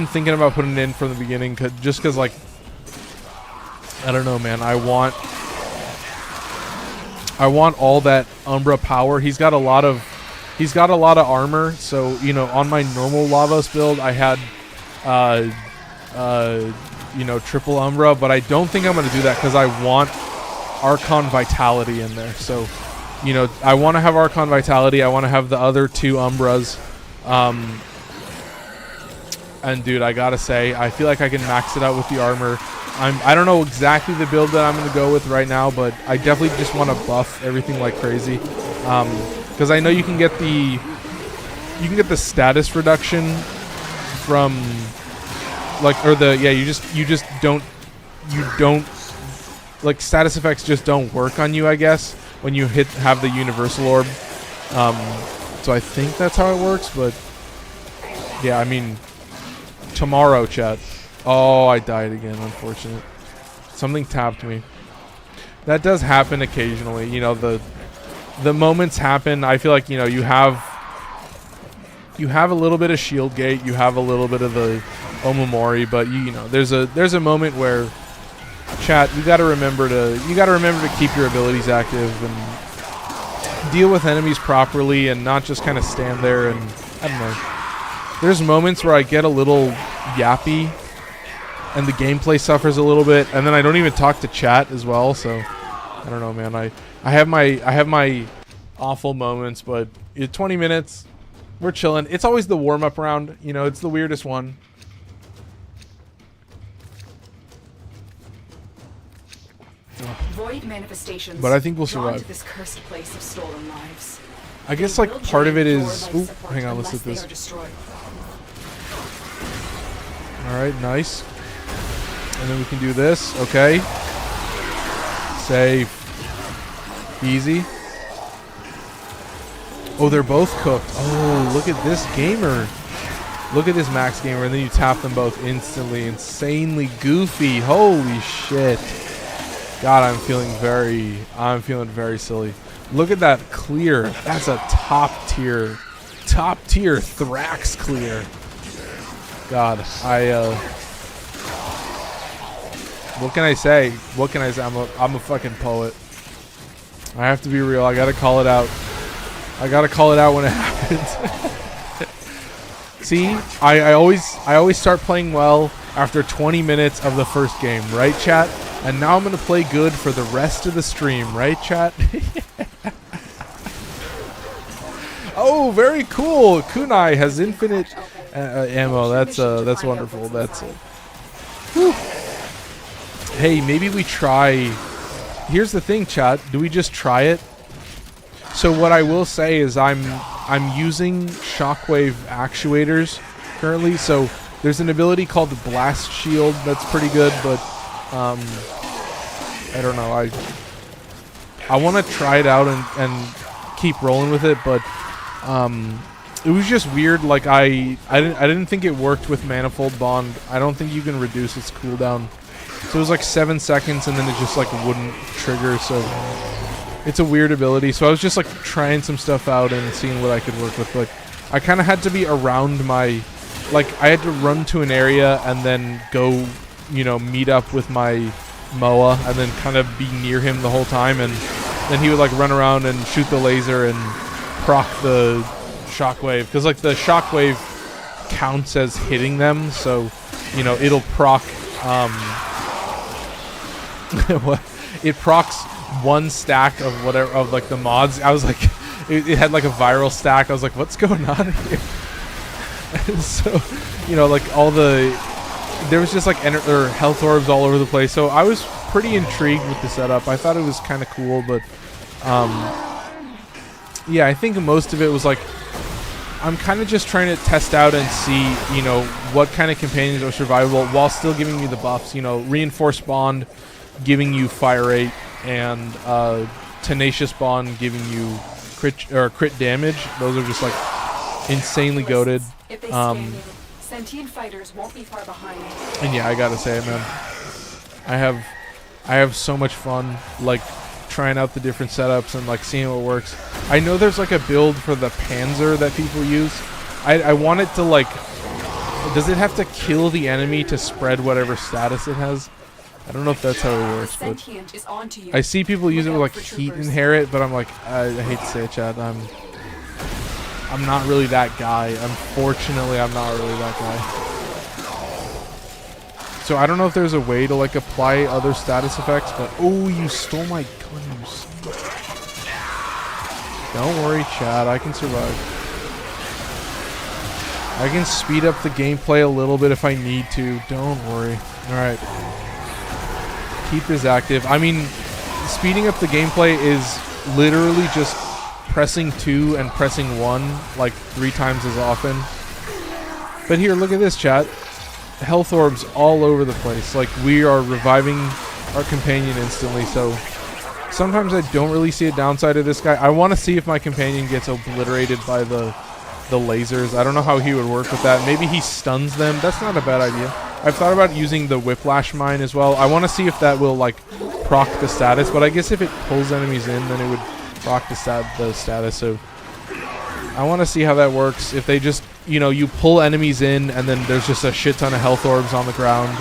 thinking about putting it in from the beginning, just because like I don't know, man. I want all that Umbra power. He's got a lot of armor. So you know, on my normal Lavos build, I had you know, triple Umbra, but I don't think I'm going to do that because I want Archon Vitality in there. So, you know, I want to have Archon Vitality. I want to have the other 2 Umbras. And dude, I gotta say, I feel like I can max it out with the armor. I don't know exactly the build that I'm gonna go with right now, but I definitely just want to buff everything like crazy. Because I know you can get the status reduction from like, or the, yeah, you just don't like, status effects just don't work on you, I guess, when you have the universal orb. So I think that's how it works, but yeah, I mean, tomorrow, chat. Oh, I died again, unfortunate. Something tapped me. That does happen occasionally, you know, the moments happen. I feel like, you know, you have a little bit of shield gate, you have a little bit of the Omamori, but you know, there's a moment where, chat, you gotta remember to keep your abilities active and deal with enemies properly and not just kind of stand there and, I don't know. There's moments where I get a little yappy and the gameplay suffers a little bit, and then I don't even talk to chat as well, so I don't know, man. I have my awful moments, but 20 minutes, we're chilling. It's always the warm-up round, you know, it's the weirdest one. Void manifestations. But I think we'll survive. To this cursed place of stolen lives. I guess like part of it is, ooh, hang on, let's hit this. Alright, nice. And then we can do this, okay. Safe. Easy. Oh, they're both cooked. Oh, look at this gamer. Look at this max gamer, and then you tap them both instantly. Insanely goofy. Holy shit. God, I'm feeling very silly. Look at that clear. That's a top tier Thrax clear. God, what can I say? I'm a fucking poet. I have to be real. I gotta call it out. When it happens. See, I always start playing well after 20 minutes of the first game, right, chat? And now I'm gonna play good for the rest of the stream, right, chat? Oh, very cool. Kunai has infinite ammo. That's wonderful. Whew. Hey, maybe we try. Here's the thing, chat. Do we just try it? So what I will say is I'm using shockwave actuators currently. So there's an ability called the Blast Shield that's pretty good, but I don't know. I want to try it out and keep rolling with it, but it was just weird. Like I didn't think it worked with Manifold Bond. I don't think you can reduce its cooldown. So it was like 7 seconds, and then it just like wouldn't trigger. So it's a weird ability. So I was just like trying some stuff out and seeing what I could work with. Like I kind of had to be around my, like I had to run to an area and then go, you know, meet up with my Moa and then kind of be near him the whole time, and then he would like run around and shoot the laser and proc the shockwave, because like the shockwave counts as hitting them, so you know it'll proc it procs one stack of whatever of like the mods. I was like it had like a viral stack. I was like, what's going on here? And so you know, like all the, there was just like health orbs all over the place. So I was pretty intrigued with the setup. I thought it was kind of cool, but yeah, I think most of it was like, I'm kind of just trying to test out and see, you know, what kind of companions are survivable while still giving me the buffs. You know, Reinforced Bond giving you fire rate, and Tenacious Bond giving you crit damage. Those are just like insanely goated. Sentient fighters won't be far behind. And yeah, I gotta say it, man. I have so much fun, like trying out the different setups and like seeing what works. I know there's like a build for the Panzer that people use. I want it to like, does it have to kill the enemy to spread whatever status it has? I don't know if that's how it works, but I see people use it with like heat inherit, but I'm like, I hate to say it, Chad. I'm not really that guy. Unfortunately, I'm not really that guy. So I don't know if there's a way to like apply other status effects, but oh, you stole my gun. You son of a- Don't worry, Chad. I can survive. I can speed up the gameplay a little bit if I need to. Don't worry. All right. Keep this active. I mean, speeding up the gameplay is literally just pressing 2 and pressing 1 like 3 times as often. But here, look at this, chat. Health orbs all over the place. Like, we are reviving our companion instantly, so sometimes I don't really see a downside of this guy. I want to see if my companion gets obliterated by the lasers. I don't know how he would work with that. Maybe he stuns them. That's not a bad idea. I've thought about using the whiplash mine as well. I want to see if that will, like, proc the status, but I guess if it pulls enemies in, then it would proc the status, so I want to see how that works. If they just, you know, you pull enemies in and then there's just a shit ton of health orbs on the ground.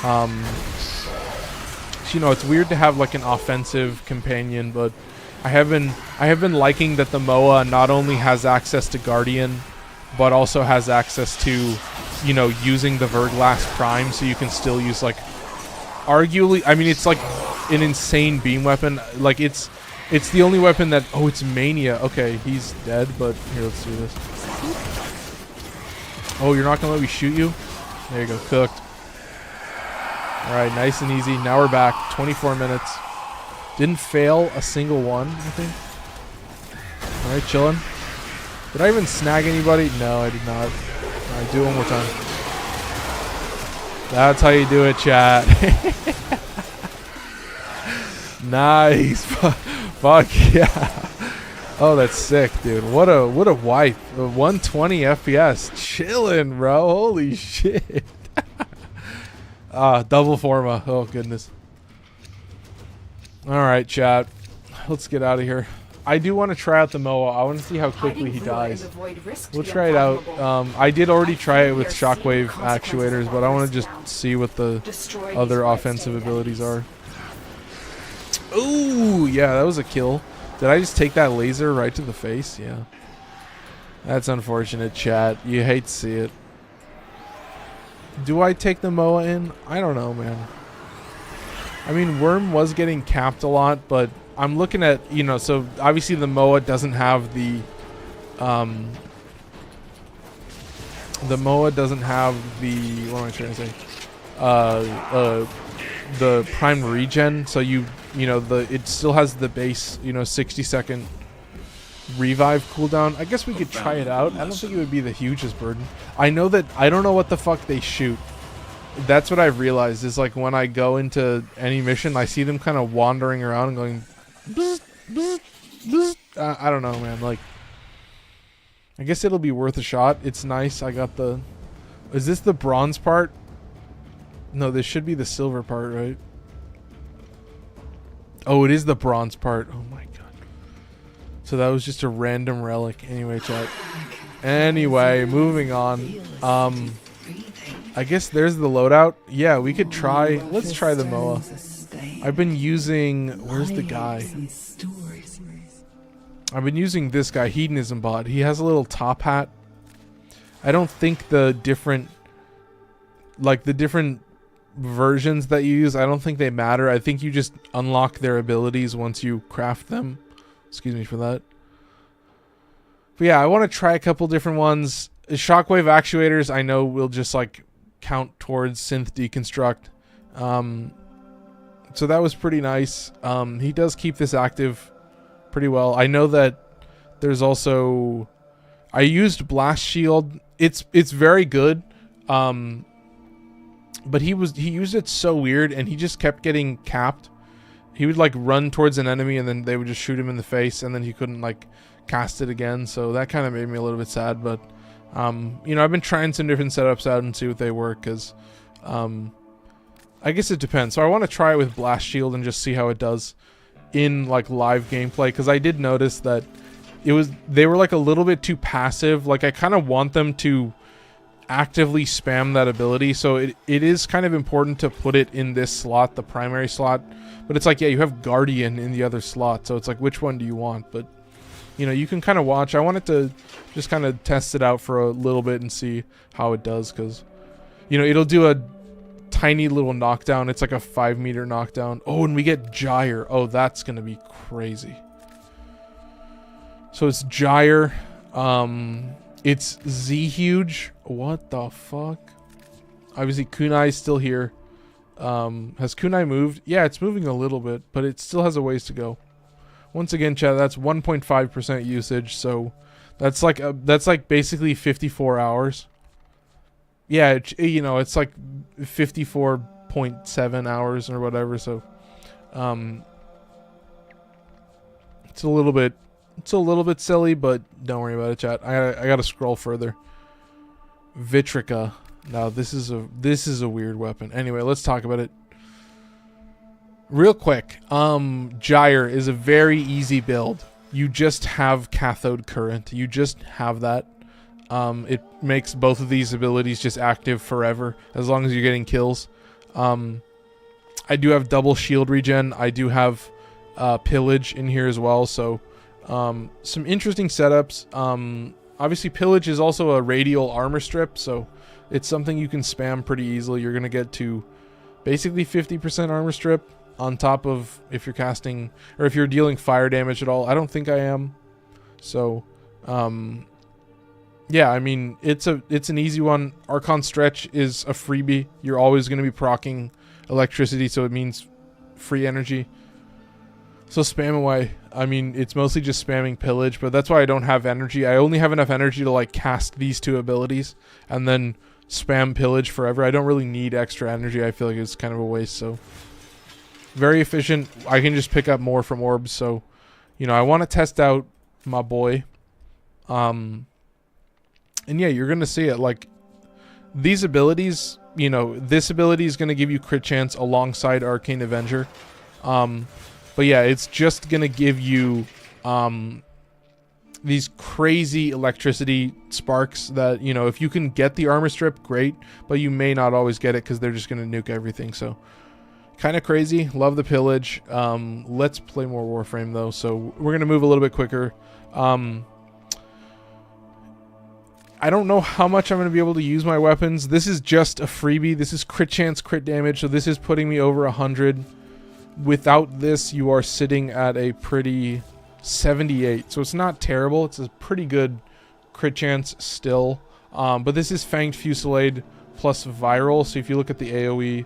So, you know, it's weird to have like an offensive companion, but I have been liking that the MOA not only has access to Guardian, but also has access to, you know, using the Verglass Prime, so you can still use like, arguably, I mean, it's like an insane beam weapon. Like it's the only weapon that, oh, it's Mania. Okay, he's dead, but here, let's do this. Oh, you're not gonna let me shoot you? There you go, cooked. Alright, nice and easy. Now we're back. 24 minutes. Didn't fail a single one, I think. Alright, chilling. Did I even snag anybody? No, I did not. Alright, do it one more time. That's how you do it, chat. Nice. Fuck yeah. Oh, that's sick, dude. What a wipe. 120 FPS. Chillin', bro. Holy shit. Double forma. Oh, goodness. Alright, chat. Let's get out of here. I do want to try out the MOA. I want to see how quickly he dies. We'll try it out. I did already try it with shockwave actuators, but I want to just see what the other offensive abilities are. Ooh, yeah, that was a kill. Did I just take that laser right to the face? Yeah. That's unfortunate, chat. You hate to see it. Do I take the MOA in? I don't know, man. I mean, Worm was getting capped a lot, but I'm looking at, you know, so obviously the MOA doesn't have the MOA doesn't have the, what am I trying to say? The prime regen, so you know, it still has the base, you know, 60-second revive cooldown. I guess we could try it out. I don't think it would be the hugest burden. I know that I don't know what the fuck they shoot. That's what I've realized is, like, when I go into any mission, I see them kind of wandering around and going bzz, bzz, bzz. I don't know, man. Like, I guess it'll be worth a shot. It's nice. I got the, is this the bronze part? No, this should be the silver part, right? Oh, it is the bronze part. Oh my god. So that was just a random relic. Anyway, chat. Anyway, moving on. I guess there's the loadout. Yeah, we could try. Let's try the MOA. I've been using, where's the guy? I've been using this guy, Hedonism Bot. He has a little top hat. I don't think the different, like the different versions that you use, I don't think they matter. I think you just unlock their abilities once you craft them. Excuse me for that. But yeah, I want to try a couple different ones. Shockwave actuators, I know will just like count towards synth deconstruct. So that was pretty nice. He does keep this active pretty well. I know that there's also, I used Blast Shield. It's very good. But he used it so weird, and he just kept getting capped. He would like run towards an enemy, and then they would just shoot him in the face, and then he couldn't like cast it again. So that kind of made me a little bit sad. But you know, I've been trying some different setups out and see what they work, because I guess it depends. So I want to try it with Blast Shield and just see how it does in like live gameplay, because I did notice that they were like a little bit too passive. Like I kind of want them to actively spam that ability, so it is kind of important to put it in this slot, the primary slot. But it's like, yeah, you have Guardian in the other slot, so it's like, which one do you want? But you know, you can kind of watch. I wanted to just kind of test it out for a little bit and see how it does, because you know, it'll do tiny little knockdown. It's like a 5-meter knockdown. Oh, and we get Gyre. Oh, that's gonna be crazy. So it's Gyre. It's Z huge. What the fuck? Obviously, Kunai's still here. Has Kunai moved? Yeah, it's moving a little bit, but it still has a ways to go. Once again, chat, that's 1.5% usage, so that's like basically 54 hours. Yeah, you know, it's like 54.7 hours or whatever, so it's a little bit silly, but don't worry about it, chat. I gotta scroll further. Vitrica. Now this is a weird weapon. Anyway, let's talk about it real quick. Gyre is a very easy build. You just have cathode current. You just have that. It makes both of these abilities just active forever as long as you're getting kills. I do have double shield regen. I do have pillage in here as well. So some interesting setups. Obviously, pillage is also a radial armor strip, so it's something you can spam pretty easily. You're going to get to basically 50% armor strip on top of if you're casting or if you're dealing fire damage at all. I don't think I am. So, yeah, I mean, it's an easy one. Archon Stretch is a freebie. You're always going to be proccing electricity, so it means free energy. So spam away. I mean, it's mostly just spamming pillage, but that's why I don't have energy. I only have enough energy to like cast these two abilities and then spam pillage forever. I don't really need extra energy. I feel like it's kind of a waste. So very efficient. I can just pick up more from orbs. So, you know, I want to test out my boy. And yeah, you're going to see it. Like these abilities, you know, this ability is going to give you crit chance alongside Arcane Avenger. But yeah, it's just going to give you these crazy electricity sparks that, you know, if you can get the armor strip, great. But you may not always get it because they're just going to nuke everything. So kind of crazy. Love the pillage. Let's play more Warframe, though. So we're going to move a little bit quicker. I don't know how much I'm going to be able to use my weapons. This is just a freebie. This is crit chance, crit damage. So this is putting me over 100. Without this, you are sitting at a pretty 78. So it's not terrible. It's a pretty good crit chance still. But this is Fanged Fusillade plus Viral. So if you look at the AoE,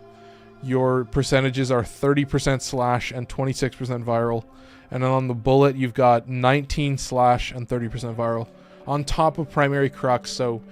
your percentages are 30% slash and 26% viral. And then on the bullet, you've got 19 slash and 30% viral. On top of primary crux. So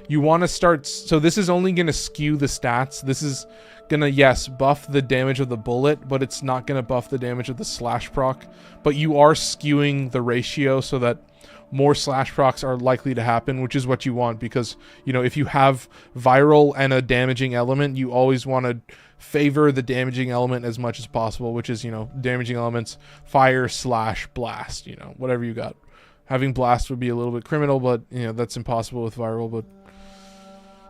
you want to start, so this is only going to skew the stats. This is going to, yes, buff the damage of the bullet, but it's not going to buff the damage of the slash proc. But you are skewing the ratio so that more slash procs are likely to happen, which is what you want, because, you know, if you have viral and a damaging element, you always want to favor the damaging element as much as possible, which is, you know, damaging elements, fire, slash, blast, you know, whatever you got. Having blast would be a little bit criminal, but, you know, that's impossible with viral. But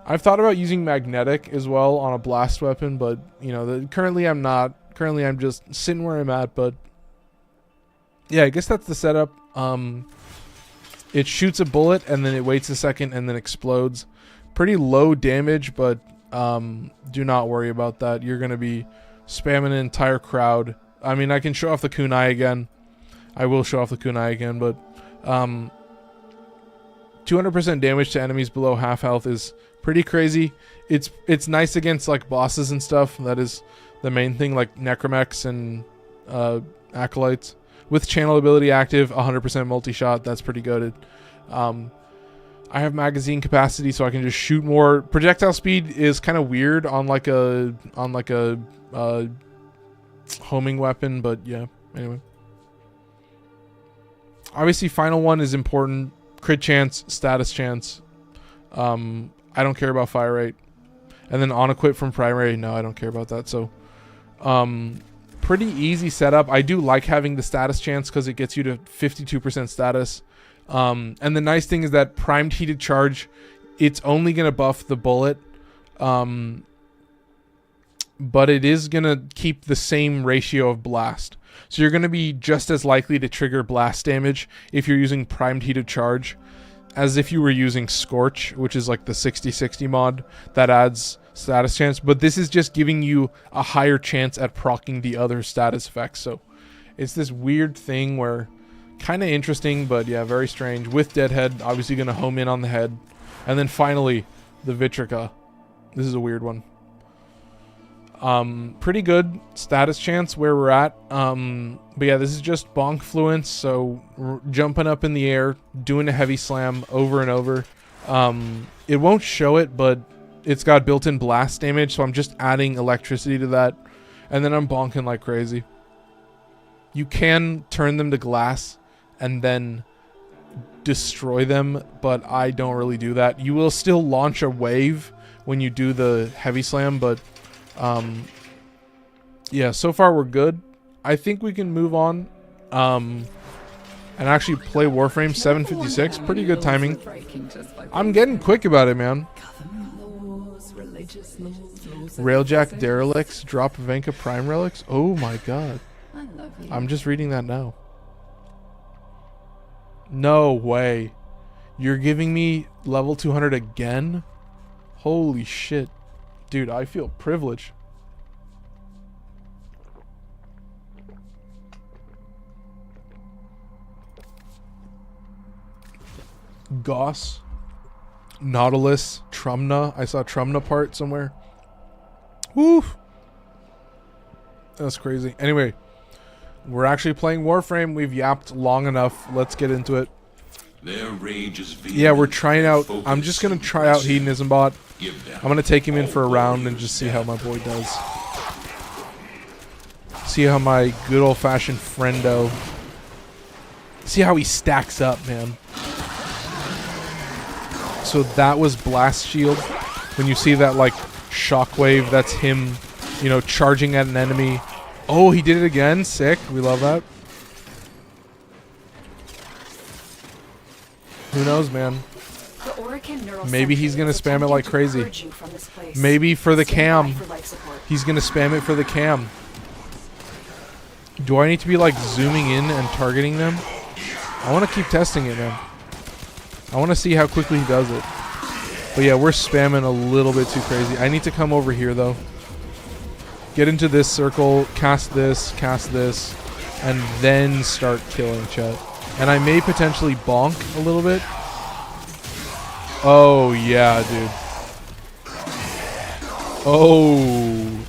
I've thought about using magnetic as well on a blast weapon, but, you know, currently I'm not. Currently I'm just sitting where I'm at, but yeah, I guess that's the setup. It shoots a bullet and then it waits a second and then explodes. Pretty low damage, but do not worry about that. You're going to be spamming an entire crowd. I mean, I can show off the kunai again. I will show off the kunai again, but 200% damage to enemies below half health is pretty crazy. It's nice against like bosses and stuff. That is the main thing, like necromechs and acolytes. With channel ability active, 100% multi-shot. That's pretty good. I have magazine capacity, so I can just shoot more. Projectile speed is kind of weird on like a homing weapon, but yeah. Anyway, obviously, final one is important. Crit chance, status chance. I don't care about fire rate. And then on equip from primary, no, I don't care about that. So, pretty easy setup. I do like having the status chance because it gets you to 52% status. And the nice thing is that primed heated charge, it's only going to buff the bullet. But it is going to keep the same ratio of blast. So you're going to be just as likely to trigger blast damage if you're using primed heated charge as if you were using Scorch, which is like the 60/60 mod that adds status chance, but this is just giving you a higher chance at proccing the other status effects. So it's this weird thing where kind of interesting, but yeah, very strange. With Deadhead, obviously going to home in on the head. And then finally, the Vitrica. This is a weird one. Pretty good status chance where we're at. But yeah, this is just bonk fluence, so jumping up in the air, doing a heavy slam over and over. It won't show it, but it's got built-in blast damage, so I'm just adding electricity to that. And then I'm bonking like crazy. You can turn them to glass and then destroy them, but I don't really do that. You will still launch a wave when you do the heavy slam, but yeah, so far we're good. I think we can move on and actually play Warframe 756. Pretty good timing. I'm getting quick about it, man. Railjack Derelicts, drop Venka Prime Relics. Oh my god. I'm just reading that now. No way. You're giving me level 200 again? Holy shit. Dude, I feel privileged. Goss. Nautilus. Trumna. I saw Trumna part somewhere. Woo! That's crazy. Anyway. We're actually playing Warframe. We've yapped long enough. Let's get into it. Their rage is yeah, we're trying out. I'm just going to try out Hedonism Bot. I'm going to take him in for a round and just see how my boy does. See how my good old-fashioned friendo. See how he stacks up, man. So that was Blast Shield. When you see that, like, shockwave, that's him, you know, charging at an enemy. Oh, he did it again. Sick. We love that. Who knows, man? Maybe he's going to spam it like crazy. Maybe for the cam. He's going to spam it for the cam. Do I need to be like zooming in and targeting them? I want to keep testing it, man. I want to see how quickly he does it. But yeah, we're spamming a little bit too crazy. I need to come over here, though. Get into this circle, cast this, and then start killing Chet. And I may potentially bonk a little bit. Oh, yeah, dude. Oh.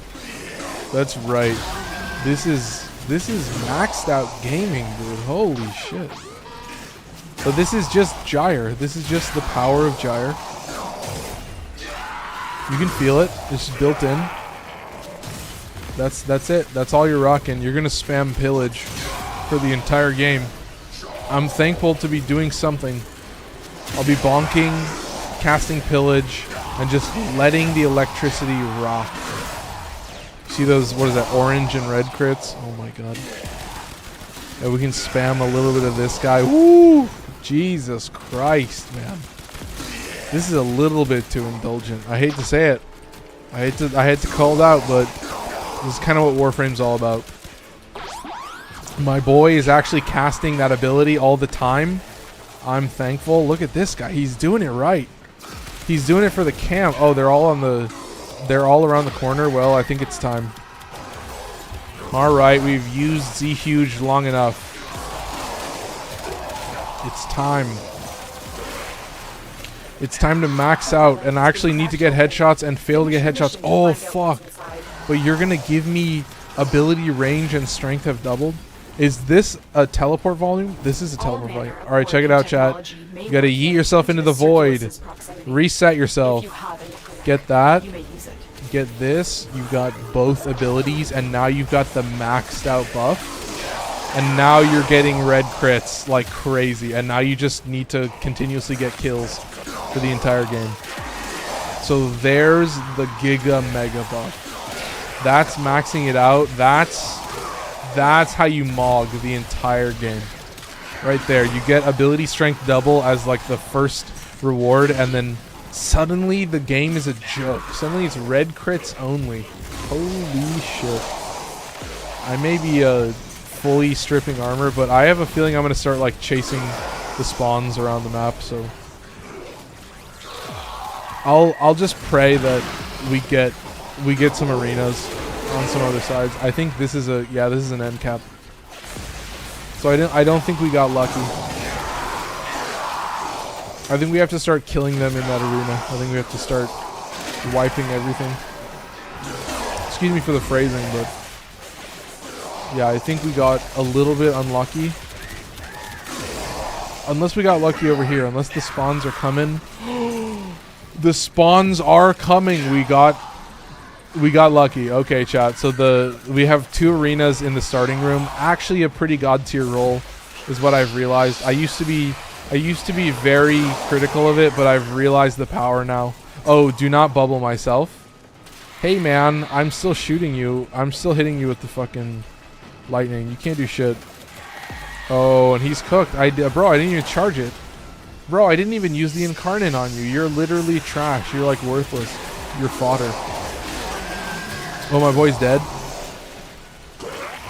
That's right. This is maxed out gaming, dude. Holy shit. But this is just Gyre. This is just the power of Gyre. You can feel it. It's just built in. That's it. That's all you're rocking. You're gonna spam pillage for the entire game. I'm thankful to be doing something. I'll be bonking, casting pillage, and just letting the electricity rock. See those, what is that, orange and red crits? Oh my god. And we can spam a little bit of this guy. Woo! Jesus Christ, man. This is a little bit too indulgent. I hate to say it. I hate to call it out, but this is kind of what Warframe's all about. My boy is actually casting that ability all the time. I'm thankful. Look at this guy. He's doing it right. He's doing it for the cam. Oh, they're all around the corner. Well, I think it's time. All right, we've used Z Huge long enough. It's time. It's time to max out, and I actually need to get headshots and fail to get headshots. Oh, fuck. But you're going to give me ability, range, and strength have doubled? Is this a teleport volume? This is a teleport volume. Alright, check it out, chat. You gotta yeet yourself into the void. Reset yourself. Get that. Get this. You've got both abilities, and now you've got the maxed out buff. And now you're getting red crits like crazy. And now you just need to continuously get kills for the entire game. So there's the Giga Mega buff. That's maxing it out. That's how you mog the entire game. Right there. You get ability strength double as like the first reward, and then suddenly the game is a joke. Suddenly it's red crits only. Holy shit. I may be fully stripping armor, but I have a feeling I'm going to start like chasing the spawns around the map, so I'll just pray that we get some arenas on some other sides. I think this is an end cap. So I don't think we got lucky. I think we have to start killing them in that arena. I think we have to start wiping everything. Excuse me for the phrasing, but yeah, I think we got a little bit unlucky. Unless we got lucky over here. Unless the spawns are coming. The spawns are coming. We got lucky. Okay, chat. So we have 2 arenas in the starting room. Actually, a pretty god tier role is what I've realized. I used to be very critical of it, but I've realized the power now. Oh, do not bubble myself. Hey man, I'm still shooting you. I'm still hitting you with the fucking lightning. You can't do shit. Oh, and he's cooked. Bro, I didn't even charge it. Bro, I didn't even use the Incarnon on you. You're literally trash. You're like worthless. You're fodder. Oh, my boy's dead.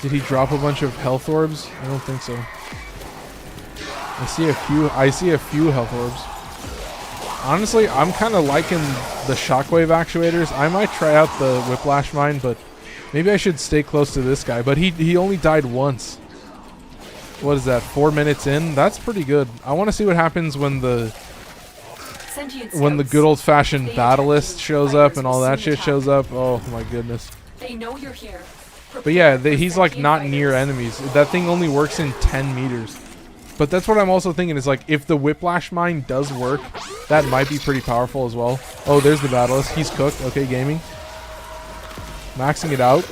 Did he drop a bunch of health orbs? I don't think so. I see a few health orbs. Honestly, I'm kind of liking the shockwave actuators. I might try out the whiplash mine, but maybe I should stay close to this guy. But he only died once. What is that? 4 minutes in? That's pretty good. I want to see what happens when the good old-fashioned battlist shows up and all that shit shows up. Oh my goodness. They know you're here. But yeah, he's like not near enemies. That thing only works in 10 meters. But that's what I'm also thinking is like if the whiplash mine does work, that might be pretty powerful as well. Oh, there's the battlist. He's cooked. Okay, gaming. Maxing it out.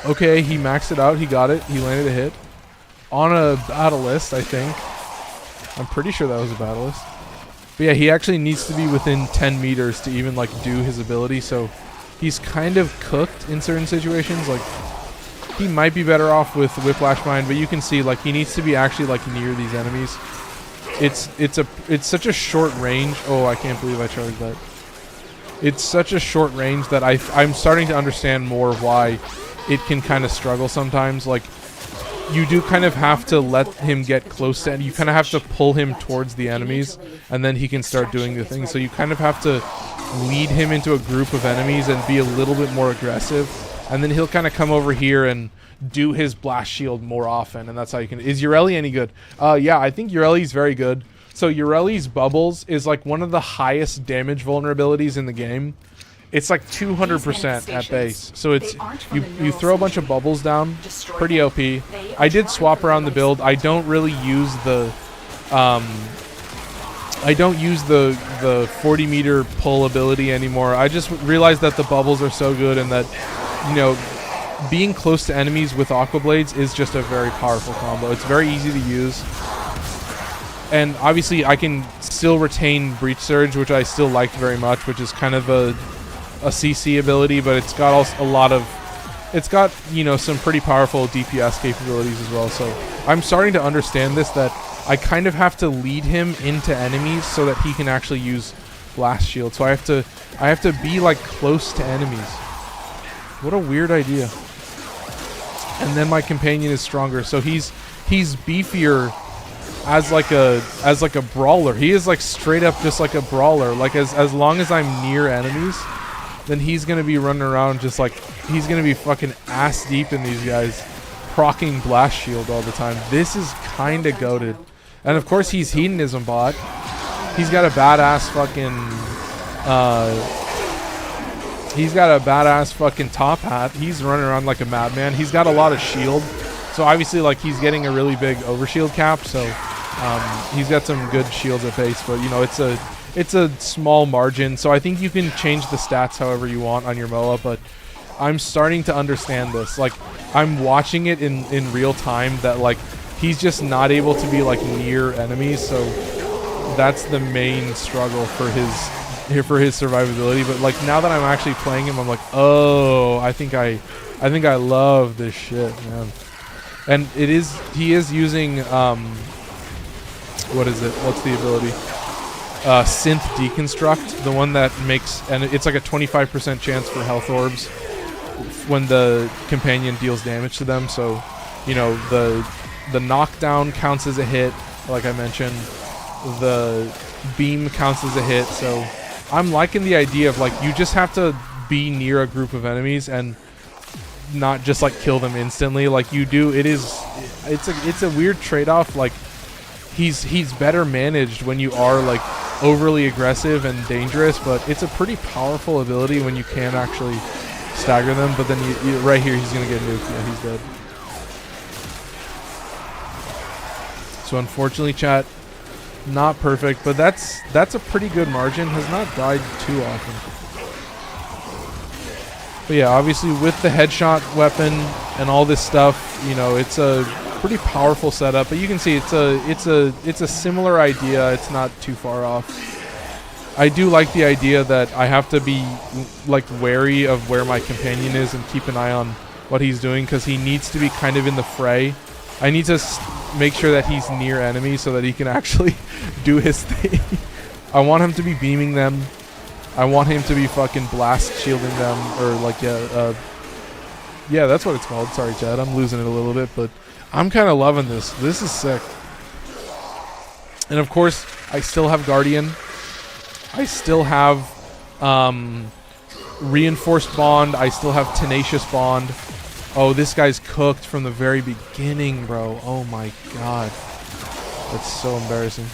Okay, he maxed it out. He got it. He landed a hit. On a battlist, I think. I'm pretty sure that was a battlist. But yeah, he actually needs to be within 10 meters to even like do his ability, so he's kind of cooked in certain situations. Like he might be better off with whiplash mine, but you can see like he needs to be actually like near these enemies. It's such a short range. Oh, I can't believe I charged that. It's such a short range that I'm starting to understand more why it can kind of struggle sometimes. Like you do kind of have to let him get close to, and you kind of have to pull him towards the enemies, and then he can start doing the thing. So you kind of have to lead him into a group of enemies and be a little bit more aggressive, and then he'll kind of come over here and do his blast shield more often, and that's how you can. Is Ureli any good? Yeah, I think Ureli's very good. So Ureli's bubbles is like one of the highest damage vulnerabilities in the game. It's like 200% at base. So it's you throw a bunch of bubbles down, pretty OP. I did swap around the build. I don't really use the 40 meter pull ability anymore. I just realized that the bubbles are so good and that, you know, being close to enemies with Aqua Blades is just a very powerful combo. It's very easy to use. And obviously I can still retain Breach Surge, which I still liked very much, which is kind of a CC ability, but it's got also a lot of, it's got, you know, some pretty powerful DPS capabilities as well. So I'm starting to understand this, that I kind of have to lead him into enemies so that he can actually use Blast Shield. So I have to be like close to enemies. What a weird idea. And then my companion is stronger, so he's beefier as like a brawler. He is like straight up just like a brawler. Like as long as I'm near enemies, then he's gonna be running around just like, he's gonna be fucking ass deep in these guys, proccing Blast Shield all the time. This is kinda goated. And of course he's Hedonism bot. He's got a badass fucking top hat. He's running around like a madman. He's got a lot of shield, so obviously like he's getting a really big overshield cap, so he's got some good shields at base, but you know, it's a small margin, so I think you can change the stats however you want on your MOA, but I'm starting to understand this. Like, I'm watching it in real time that like he's just not able to be like near enemies, so that's the main struggle for his survivability. But like now that I'm actually playing him, I'm like, oh, I think I love this shit, man. And he is using what is it? What's the ability? Synth Deconstruct, the one that makes, and it's like a 25% chance for health orbs when the companion deals damage to them. So, you know, the knockdown counts as a hit, like I mentioned. The beam counts as a hit, so I'm liking the idea of like you just have to be near a group of enemies and not just like kill them instantly like you do. It's a weird trade-off. Like he's better managed when you are like overly aggressive and dangerous, but it's a pretty powerful ability when you can actually stagger them. But then you right here he's gonna get nuked. Yeah, he's dead. So unfortunately, chat, not perfect, but that's a pretty good margin. Has not died too often. But yeah, obviously with the headshot weapon and all this stuff, you know, it's a pretty powerful setup. But you can see it's a similar idea. It's not too far off. I do like the idea that I have to be like wary of where my companion is and keep an eye on what he's doing, because he needs to be kind of in the fray. I need to make sure that he's near enemies so that he can actually do his thing. I want him to be beaming them. I want him to be fucking blast shielding them, or like, yeah, that's what it's called. Sorry, Chad, I'm losing it a little bit, but I'm kind of loving this. This is sick. And of course, I still have Guardian. I still have Reinforced Bond. I still have Tenacious Bond. Oh, this guy's cooked from the very beginning, bro. Oh my god. That's so embarrassing.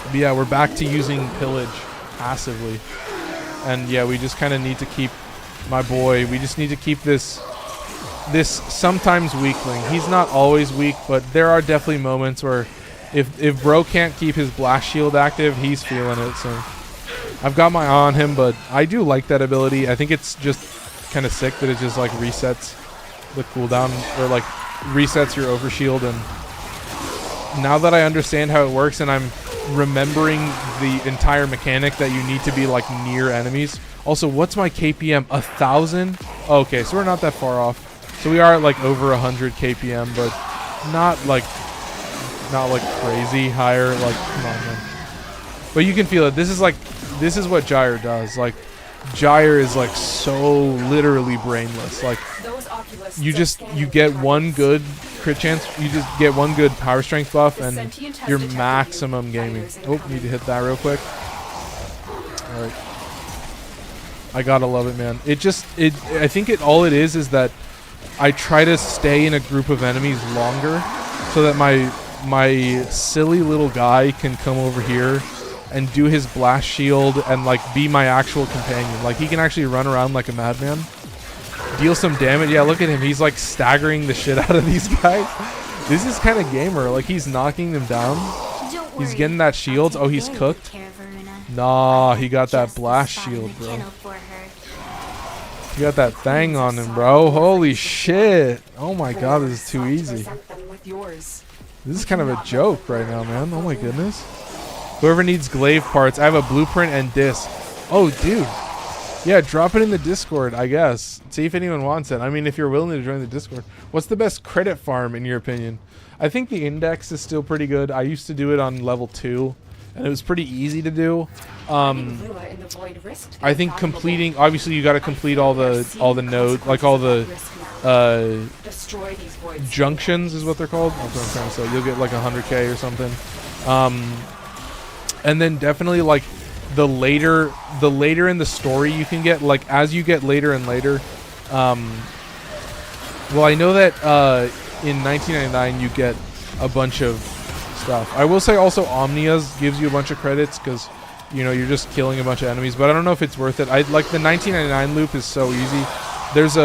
But yeah, we're back to using Pillage passively. And yeah, we just kind of need to keep my boy. We just need to keep this sometimes weakling. He's not always weak, but there are definitely moments where if bro can't keep his blast shield active, he's feeling it. So I've got my eye on him, but I do like that ability. I think it's just kind of sick that it just like resets the cooldown, or like resets your overshield. And now that I understand how it works and I'm remembering the entire mechanic that you need to be like near enemies. Also, what's my KPM? 1,000? Okay, so we're not that far off. So we are at like over 100 KPM, but not like crazy higher. Like, come on, man. But you can feel it. This is what Gyre does. Like, Gyre is like so literally brainless. Like, you get one good crit chance, you just get one good power strength buff, and you're maximum gaming. Oh, need to hit that real quick. All right, I gotta love it, man. I think all it is that I try to stay in a group of enemies longer, so that my silly little guy can come over here and do his blast shield and like be my actual companion. Like, he can actually run around like a madman, deal some damage. Yeah, look at him. He's like staggering the shit out of these guys. This is kind of gamer. Like, he's knocking them down. He's getting that shield. Oh, he's cooked. Nah, he got that blast shield, bro. He got that thing on him, bro. Holy shit. Oh my god, this is too easy. This is kind of a joke right now, man. Oh my goodness. Whoever needs glaive parts, I have a blueprint and disc. Oh, dude. Yeah, drop it in the Discord, I guess. See if anyone wants it. I mean, if you're willing to join the Discord. What's the best credit farm, in your opinion? I think the Index is still pretty good. I used to do it on level 2, and it was pretty easy to do. I think completing... Obviously, you got to complete all the nodes, like all the junctions is what they're called. That's what I'm trying to say. You'll get like 100k or something. And then definitely like the later in the story you can get, like as you get later and later. Well, I know that in 1999 you get a bunch of stuff. I will say also Omnia's gives you a bunch of credits because, you know, you're just killing a bunch of enemies, but I don't know if it's worth it. I like the 1999 loop is so easy. There's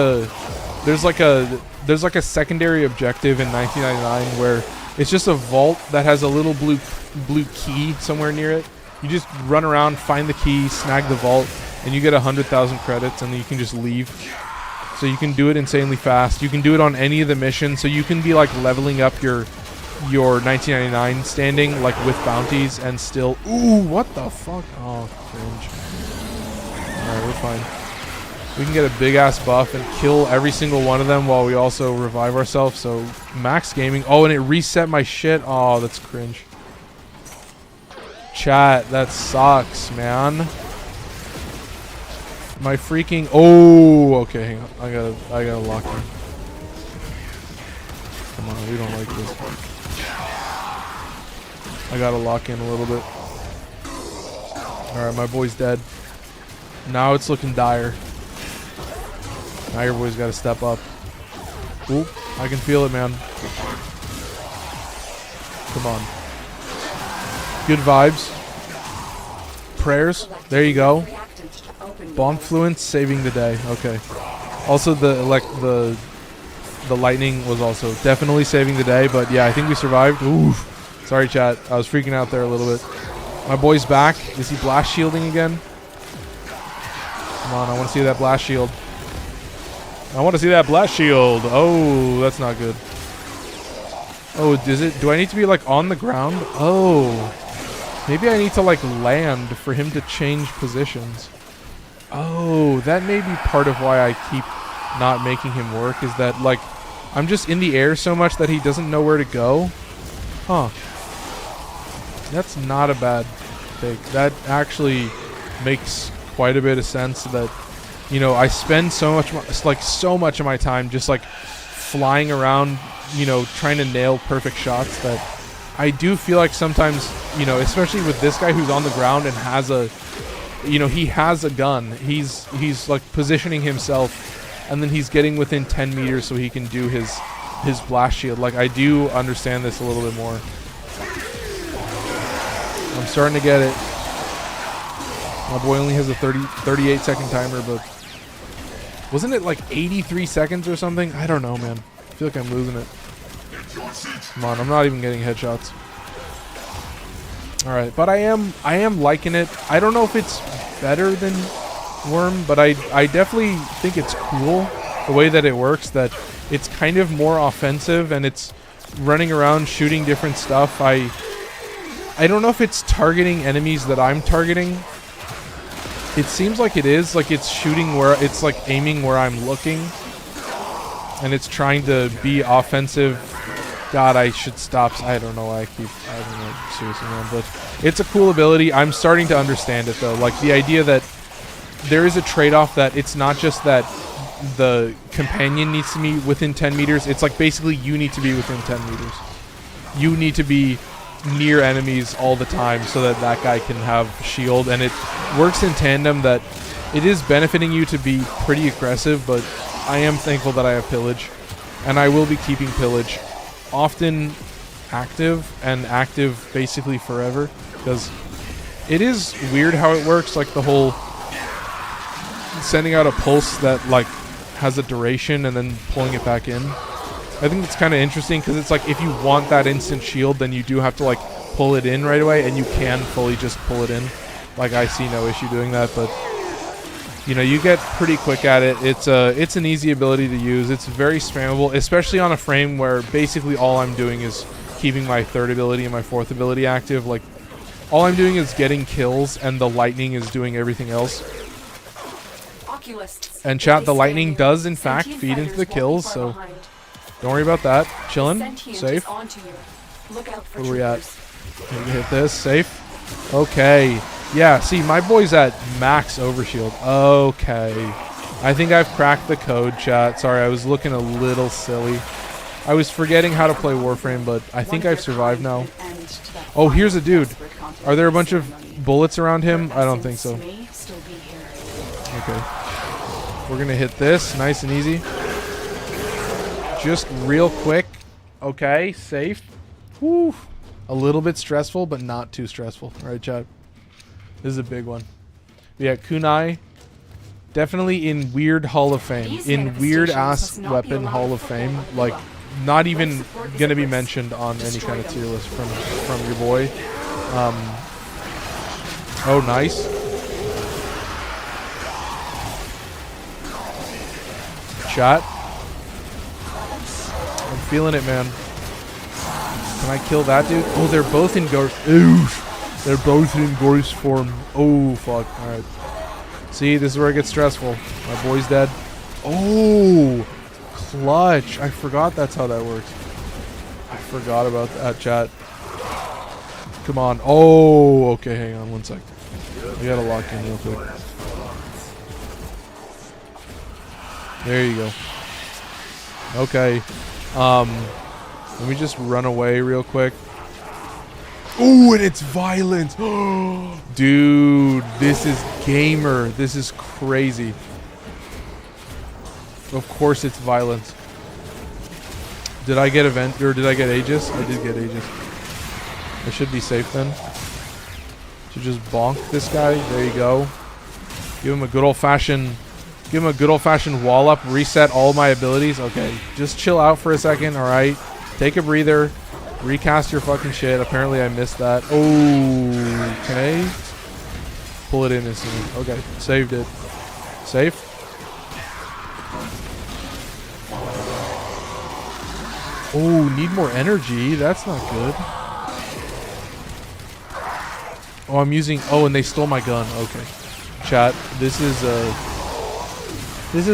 like a secondary objective in 1999 where it's just a vault that has a little blue key somewhere near it. You just run around, find the key, snag the vault, and you get 100,000 credits, and then you can just leave. So you can do it insanely fast. You can do it on any of the missions, so you can be like leveling up your 1999 standing like with bounties and still... Ooh, what the fuck? Oh, cringe. Alright, we're fine. We can get a big ass buff and kill every single one of them while we also revive ourselves. So max gaming. Oh, and it reset my shit. Oh, that's cringe. Chat, that sucks, man. My freaking... Oh, okay, hang on. I gotta lock in. Come on, we don't like this. I gotta lock in a little bit. Alright, my boy's dead. Now it's looking dire. Now your boy's got to step up. Ooh, I can feel it, man. Come on. Good vibes. Prayers. There you go. Bonfluence saving the day. Okay. Also, the lightning was also definitely saving the day. But yeah, I think we survived. Ooh. Sorry, chat. I was freaking out there a little bit. My boy's back. Is he blast shielding again? Come on, I want to see that blast shield. I want to see that blast shield. Oh, that's not good. Oh, is it? Do I need to be like on the ground? Oh, maybe I need to like land for him to change positions. Oh, that may be part of why I keep not making him work, is that like I'm just in the air so much that he doesn't know where to go. Huh. That's not a bad take. That actually makes quite a bit of sense, that, you know, I spend so much of my time just like flying around, you know, trying to nail perfect shots, that I do feel like sometimes, you know, especially with this guy who's on the ground and has a, you know, he has a gun. He's like positioning himself, and then he's getting within 10 meters so he can do his blast shield. Like, I do understand this a little bit more. I'm starting to get it. My boy only has a 38 second timer, but wasn't it like 83 seconds or something? I don't know, man. I feel like I'm losing it. Come on, I'm not even getting headshots. All right, but I am liking it. I don't know if it's better than Worm, but I definitely think it's cool the way that it works, that it's kind of more offensive and it's running around shooting different stuff. I don't know if it's targeting enemies that I'm targeting. It seems like it is, like it's shooting where it's like aiming where I'm looking, and it's trying to be offensive. God, I should stop. I don't know why I don't know, seriously, man, but it's a cool ability. I'm starting to understand it though. Like the idea that there is a trade-off, that it's not just that the companion needs to be within 10 meters. It's like basically you need to be within 10 meters. You need to be near enemies all the time so that that guy can have shield, and it works in tandem, that it is benefiting you to be pretty aggressive. But I am thankful that I have pillage, and I will be keeping pillage often active, and active basically forever, because it is weird how it works, like the whole sending out a pulse that like has a duration and then pulling it back in. I think it's kind of interesting, because it's like if you want that instant shield, then you do have to like pull it in right away, and you can fully just pull it in. Like, I see no issue doing that, but you know, you get pretty quick at it. It's an easy ability to use. It's very spammable, especially on a frame where basically all I'm doing is keeping my third ability and my fourth ability active. Like, all I'm doing is getting kills, and the lightning is doing everything else. And chat, the lightning does in fact feed into the kills, so don't worry about that. Chillin', safe. Where are we at? Maybe hit this, safe. Okay. Yeah, see, my boy's at max overshield. Okay. I think I've cracked the code, chat. Sorry, I was looking a little silly. I was forgetting how to play Warframe, but I think I've survived now. Oh, here's a dude. Are there a bunch of bullets around him? I don't think so. Okay. We're going to hit this. Nice and easy. Just real quick. Okay, safe. Woo. A little bit stressful, but not too stressful. All right, chat. This is a big one. Yeah, Kunai. Definitely in weird Hall of Fame. In weird ass weapon Hall of Fame. Like, not even going to be mentioned on any kind of tier list from your boy. Oh, nice. Shot. I'm feeling it, man. Can I kill that dude? Oh, they're both in ghost. Oof. They're both in ghost form. Oh, fuck. Alright. See, this is where it gets stressful. My boy's dead. Oh, clutch. I forgot that's how that works. I forgot about that, chat. Come on. Oh, okay. Hang on one sec. We gotta lock in real quick. There you go. Okay. Let me just run away real quick. Ooh, and it's violence. Dude, this is gamer. This is crazy. Of course it's violence. Did I get event or did I get Aegis? I did get Aegis. I should be safe then. Should just bonk this guy. There you go. Give him a good old fashioned wall up, reset all my abilities. Okay, just chill out for a second, alright? Take a breather. Recast your fucking shit. Apparently I missed that. Oh, okay. Pull it in instantly. Okay, saved it. Safe. Oh, need more energy. That's not good. Oh, I'm using... Oh, and they stole my gun. Okay. Chat, this is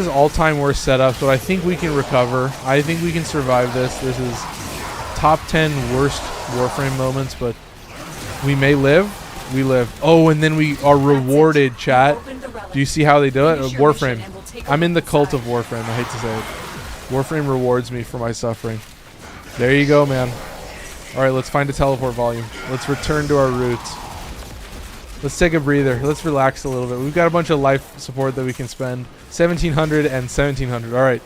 all-time worst setup, but I think we can recover. I think we can survive this. This is top 10 worst Warframe moments, but we may live. We live. Oh, and then we are rewarded, chat. Do you see how they do it? Warframe. I'm in the cult of Warframe. I hate to say it. Warframe rewards me for my suffering. There you go, man. All right, let's find a teleport volume. Let's return to our roots. Let's take a breather. Let's relax a little bit. We've got a bunch of life support that we can spend. 1700 and 1700. All right.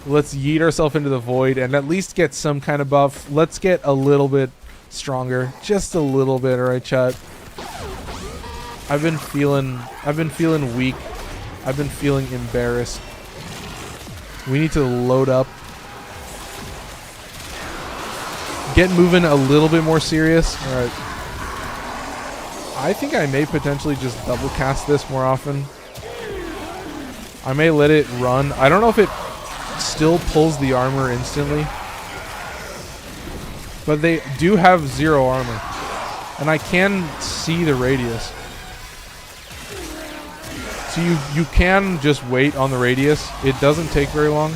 Let's yeet ourselves into the void and at least get some kind of buff. Let's get a little bit stronger. Just a little bit, all right, chat? I've been feeling weak. I've been feeling embarrassed. We need to load up. Get moving a little bit more serious. All right. I think I may potentially just double cast this more often. I may let it run. I don't know if it still pulls the armor instantly, but they do have 0 armor, and I can see the radius. So you can just wait on the radius. It doesn't take very long.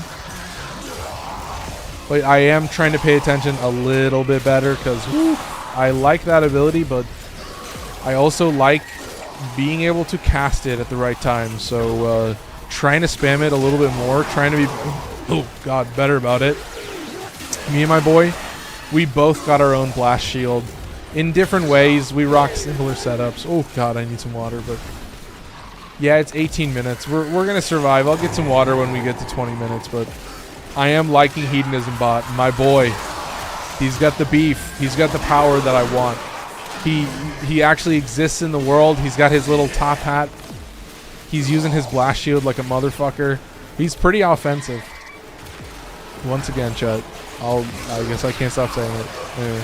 But I am trying to pay attention a little bit better because I like that ability, but I also like being able to cast it at the right time. So trying to spam it a little bit more, trying to be, oh god, better about it. Me and my boy, we both got our own blast shield. In different ways, we rock similar setups. Oh god, I need some water, but yeah, it's 18 minutes. We're going to survive. I'll get some water when we get to 20 minutes, but I am liking Hedonism Bot. My boy, he's got the beef. He's got the power that I want. He actually exists in the world. He's got his little top hat. He's using his blast shield like a motherfucker. He's pretty offensive. Once again, chat. I guess I can't stop saying it. Anyway,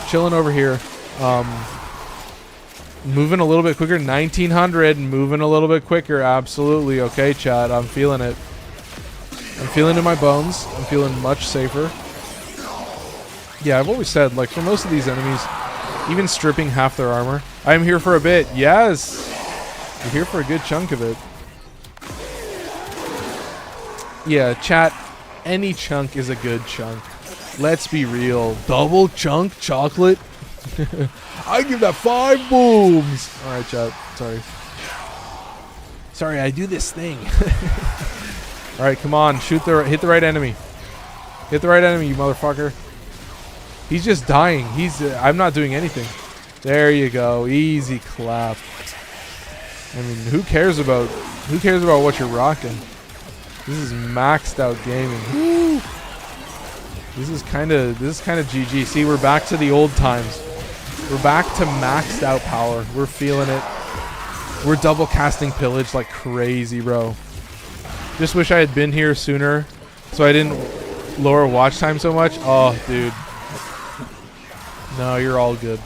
chilling over here. Moving a little bit quicker. 1900. Moving a little bit quicker. Absolutely. Okay, chat. I'm feeling it. I'm feeling it in my bones. I'm feeling much safer. Yeah, I've always said, like, for most of these enemies, even stripping half their armor, I'm here for a bit. Yes! You're here for a good chunk of it. Yeah, chat, any chunk is a good chunk. Let's be real. Double chunk chocolate? I give that 5 booms! Alright, chat. Sorry. Sorry, I do this thing. Alright, come on. Hit the right enemy. Hit the right enemy, you motherfucker. He's just dying. I'm not doing anything. There you go. Easy clap. I mean, who cares about what you're rocking? This is maxed out gaming. Woo. This is kind of GG. See, we're back to the old times. We're back to maxed out power. We're feeling it. We're double casting pillage like crazy, bro. Just wish I had been here sooner so I didn't lower watch time so much. Oh, dude. No, you're all good.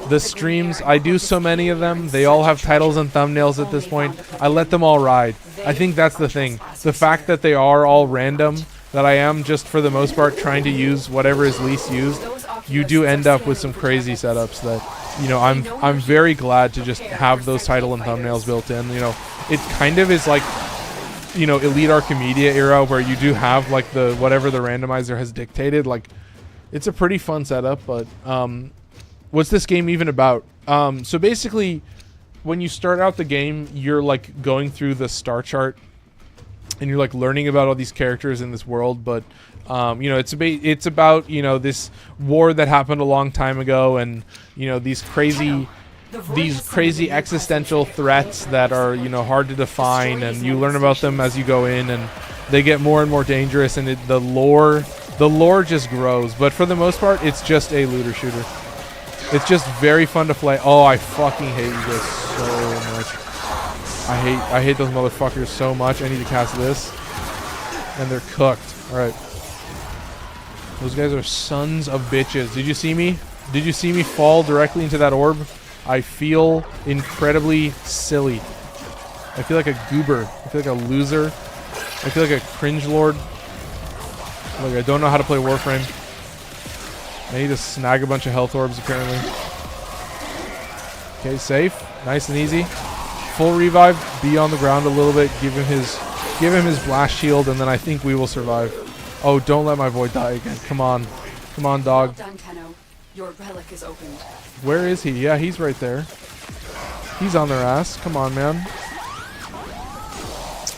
The streams, I do so many of them. They all have titles and thumbnails at this point. I let them all ride. I think that's the thing. The fact that they are all random, that I am just for the most part trying to use whatever is least used, you do end up with some crazy setups that, you know, I'm very glad to just have those title and thumbnails built in. You know, it kind of is like, you know, Elite Archimedia era where you do have like the whatever the randomizer has dictated. Like, it's a pretty fun setup, but what's this game even about? So basically, when you start out the game, you're like going through the star chart and you're like learning about all these characters in this world, but You know, it's about, you know, this war that happened a long time ago, and you know, these crazy existential threats that are, you know, hard to define, and you learn about them as you go in, and they get more and more dangerous, and the lore just grows. But for the most part, it's just a looter shooter. It's just very fun to play. Oh, I fucking hate you guys so much. I hate those motherfuckers so much. I need to cast this, and they're cooked. All right, those guys are sons of bitches. Did you see me? Did you see me fall directly into that orb? I feel incredibly silly. I feel like a goober. I feel like a loser. I feel like a cringe lord. Like, I don't know how to play Warframe. I need to snag a bunch of health orbs, apparently. Okay, safe. Nice and easy. Full revive. Be on the ground a little bit. Give him his blast shield, and then I think we will survive. Oh, don't let my boy die again. Come on. Come on, dog. Well done, Tenno. Your relic is opened. Where is he? Yeah, he's right there. He's on their ass. Come on, man.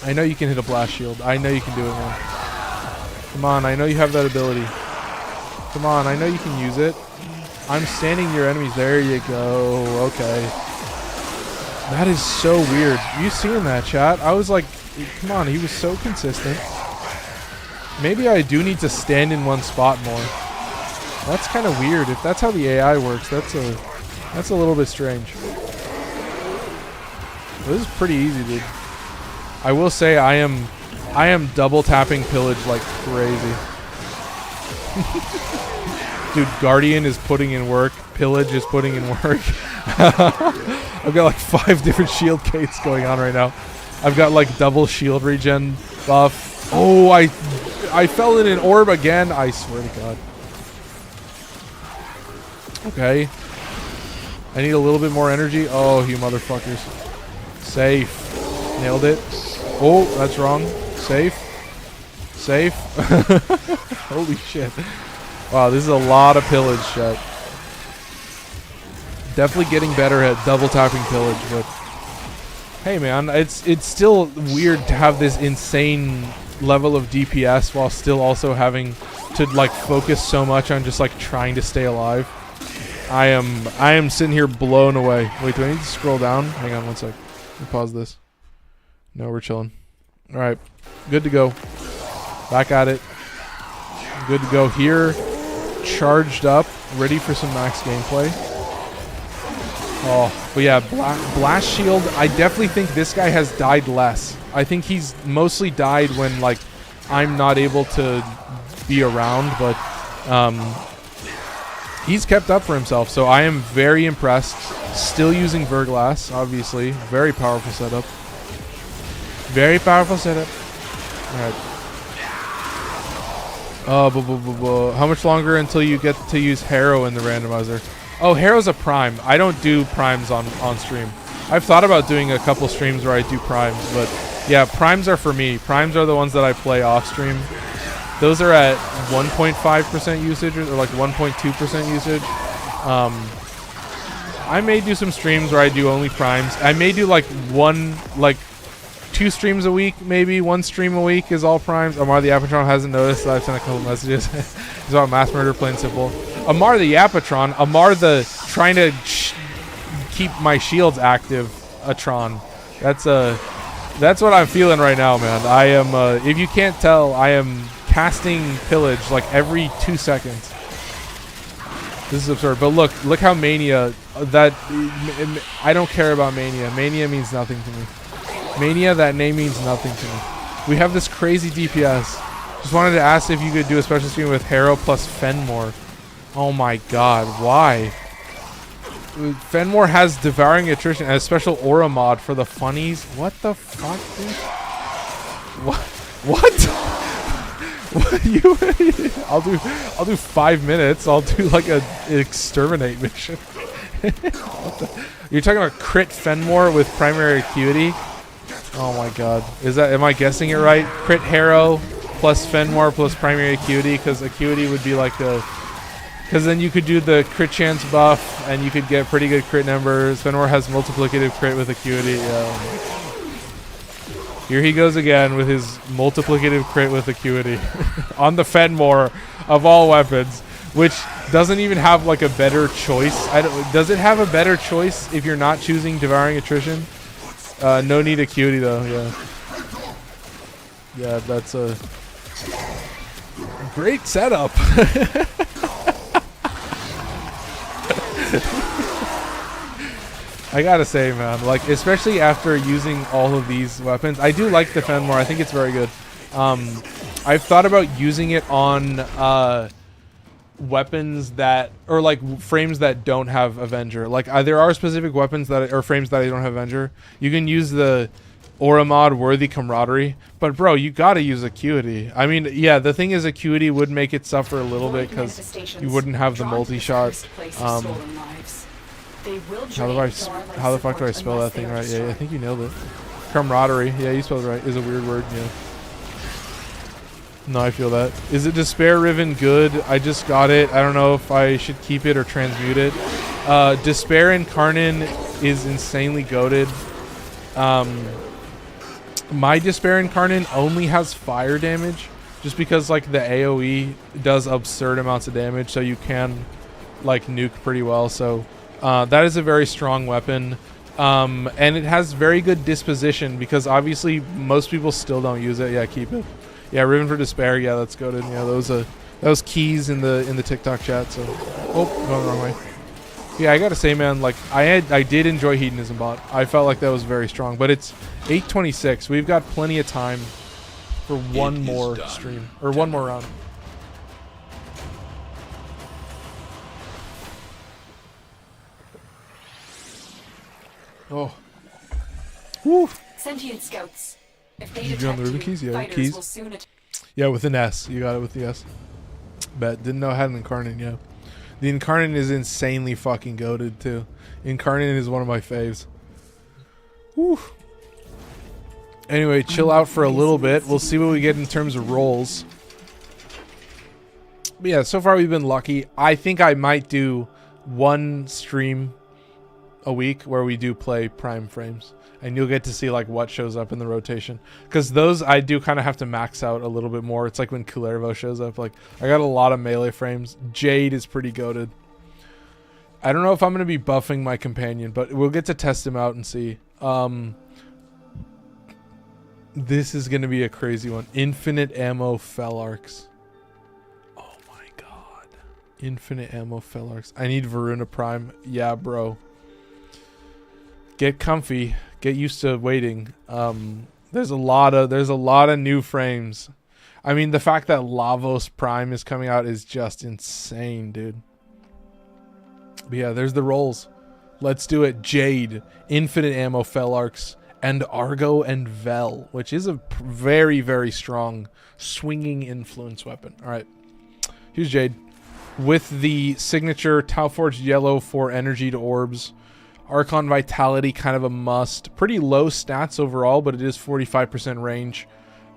I know you can hit a blast shield. I know you can do it, man. Come on, I know you have that ability. Come on, I know you can use it. I'm standing near enemies. There you go. Okay. That is so weird. You seeing that, chat? I was like, come on, he was so consistent. Maybe I do need to stand in one spot more. That's kind of weird. If that's how the AI works, that's a little bit strange. This is pretty easy, dude. I will say I am double tapping pillage like crazy. Dude, Guardian is putting in work. Pillage is putting in work. I've got like 5 different shield gates going on right now. I've got like double shield regen buff. Oh, I fell in an orb again. I swear to God. Okay. I need a little bit more energy. Oh, you motherfuckers. Safe. Nailed it. Oh, that's wrong. Safe. Safe. Holy shit. Wow, this is a lot of pillage, chat. Definitely getting better at double tapping pillage, but hey man, it's still weird to have this insane level of DPS while still also having to like focus so much on just like trying to stay alive. I am sitting here blown away. Wait, do I need to scroll down? Hang on one sec. Let me pause this. No, we're chilling. All right, good to go. Back at it. Good to go here. Charged up, ready for some max gameplay. Oh, but yeah, blast shield. I definitely think this guy has died less. I think he's mostly died when like I'm not able to be around, but he's kept up for himself. So I am very impressed. Still using Verglass, obviously. Very powerful setup. Very powerful setup. All right. Oh, how much longer until you get to use Harrow in the randomizer? Oh, Harrow's a prime. I don't do primes on stream. I've thought about doing a couple streams where I do primes, but yeah, primes are for me. Primes are the ones that I play off stream. Those are at 1.5% usage or like 1.2% usage. I may do some streams where I do only primes. I may do like 2 streams a week, maybe 1 stream a week is all primes. Amar the Yapatron hasn't noticed that I've sent a couple messages. He's about mass murder, plain simple. Amar the Yapatron, Amar the trying to keep my shields active Atron. That's what I'm feeling right now, man. I am, if you can't tell, I am casting pillage like every 2 seconds. This is absurd. But look how Mania, I don't care about Mania. Mania means nothing to me. Mania, that name means nothing to me. We have this crazy DPS. Just wanted to ask if you could do a special stream with Harrow plus Fenmore. Oh my god, why? Fenmore has Devouring Attrition and a special aura mod for the funnies. What the fuck, dude? What? What you? I'll do 5 minutes. I'll do like an exterminate mission. You're talking about crit Fenmore with primary acuity? Oh my god. Am I guessing it right? Crit Harrow plus Fenmore plus primary acuity, because acuity would be like the... Because then you could do the crit chance buff and you could get pretty good crit numbers. Fenmore has multiplicative crit with acuity. Here he goes again with his multiplicative crit with Acuity on the Fenmore of all weapons, which doesn't even have like a better choice. Does it have a better choice if you're not choosing Devouring Attrition? No need Acuity though, yeah. Yeah, that's a great setup. I gotta say, man, like, especially after using all of these weapons, I do like the Fenmore. I think it's very good. I've thought about using it on weapons that, or like frames that don't have Avenger. Like, there are specific weapons that, or frames that I don't have Avenger. You can use the Aura mod Worthy Camaraderie, but bro, you gotta use Acuity. I mean, yeah, the thing is, Acuity would make it suffer a little bit because you wouldn't have the multi-shot. How the fuck do I spell that thing right? Yeah, I think you nailed it. Camaraderie. Yeah, you spelled it right. Is a weird word. Yeah. No, I feel that. Is it Despair Riven good? I just got it. I don't know if I should keep it or transmute it. Despair Incarnon is insanely goated. My Despair Incarnon only has fire damage, just because like the AoE does absurd amounts of damage, so you can like nuke pretty well. So that is a very strong weapon, and it has very good disposition because obviously most people still don't use it. Yeah, keep it. Yeah, Riven for Despair. Yeah, that's goated. Yeah, those keys in the TikTok chat. So, oh, going the wrong way. Yeah, I gotta say, man, like I did enjoy Hedonism Bot. I felt like that was very strong, but it's 8:26. We've got plenty of time for one more stream or one more round. Oh. Woo. Sentient scouts. If they Did you on the Ruby keys? Yeah, keys. Yeah, with an S. You got it with the S. Bet. Didn't know I had an Incarnon, yeah. The Incarnon is insanely fucking goated too. Incarnon is one of my faves. Woo. Anyway, chill out for a little bit. We'll see what we get in terms of rolls. But yeah, so far we've been lucky. I think I might do one stream a week where we do play prime frames, and you'll get to see like what shows up in the rotation, because those I do kind of have to max out a little bit more. It's like when Kullervo shows up. Like, I got a lot of melee frames. Jade is pretty goated. I don't know if I'm going to be buffing my companion, but we'll get to test him out and see. This is going to be a crazy one. Infinite ammo Felarx. Oh my god. Infinite ammo Felarx. I need Varuna Prime. Yeah, bro. Get comfy. Get used to waiting. There's a lot of new frames. I mean, the fact that Lavos Prime is coming out is just insane, dude. But yeah, there's the rolls. Let's do it. Jade, Infinite Ammo Felarx, and Argo and Vel, which is a very, very strong swinging influence weapon. All right, here's Jade with the signature Tau Forged Yellow for energy to orbs. Archon Vitality, kind of a must. Pretty low stats overall, but it is 45% range.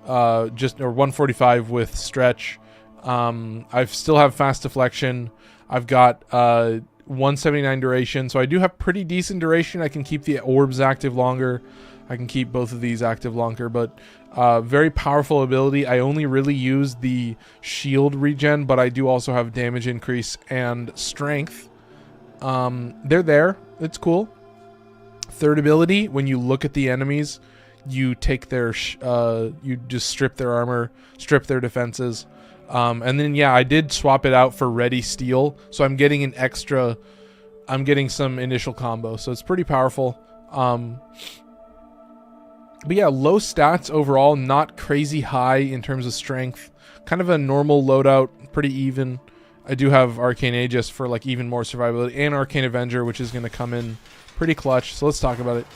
Or 145 with stretch. I still have fast deflection. I've got 179 duration, so I do have pretty decent duration. I can keep the orbs active longer. I can keep both of these active longer, but very powerful ability. I only really use the shield regen, but I do also have damage increase and strength. They're there. It's cool. Third ability, when you look at the enemies, you take their you just strip their armor, strip their defenses, and then yeah, I did swap it out for Ready Steel, so I'm getting an extra, I'm getting some initial combo, so it's pretty powerful. But yeah, low stats overall, not crazy high in terms of strength, kind of a normal loadout, pretty even. I do have Arcane Aegis for like even more survivability, and Arcane Avenger, which is going to come in pretty clutch. So let's talk about it.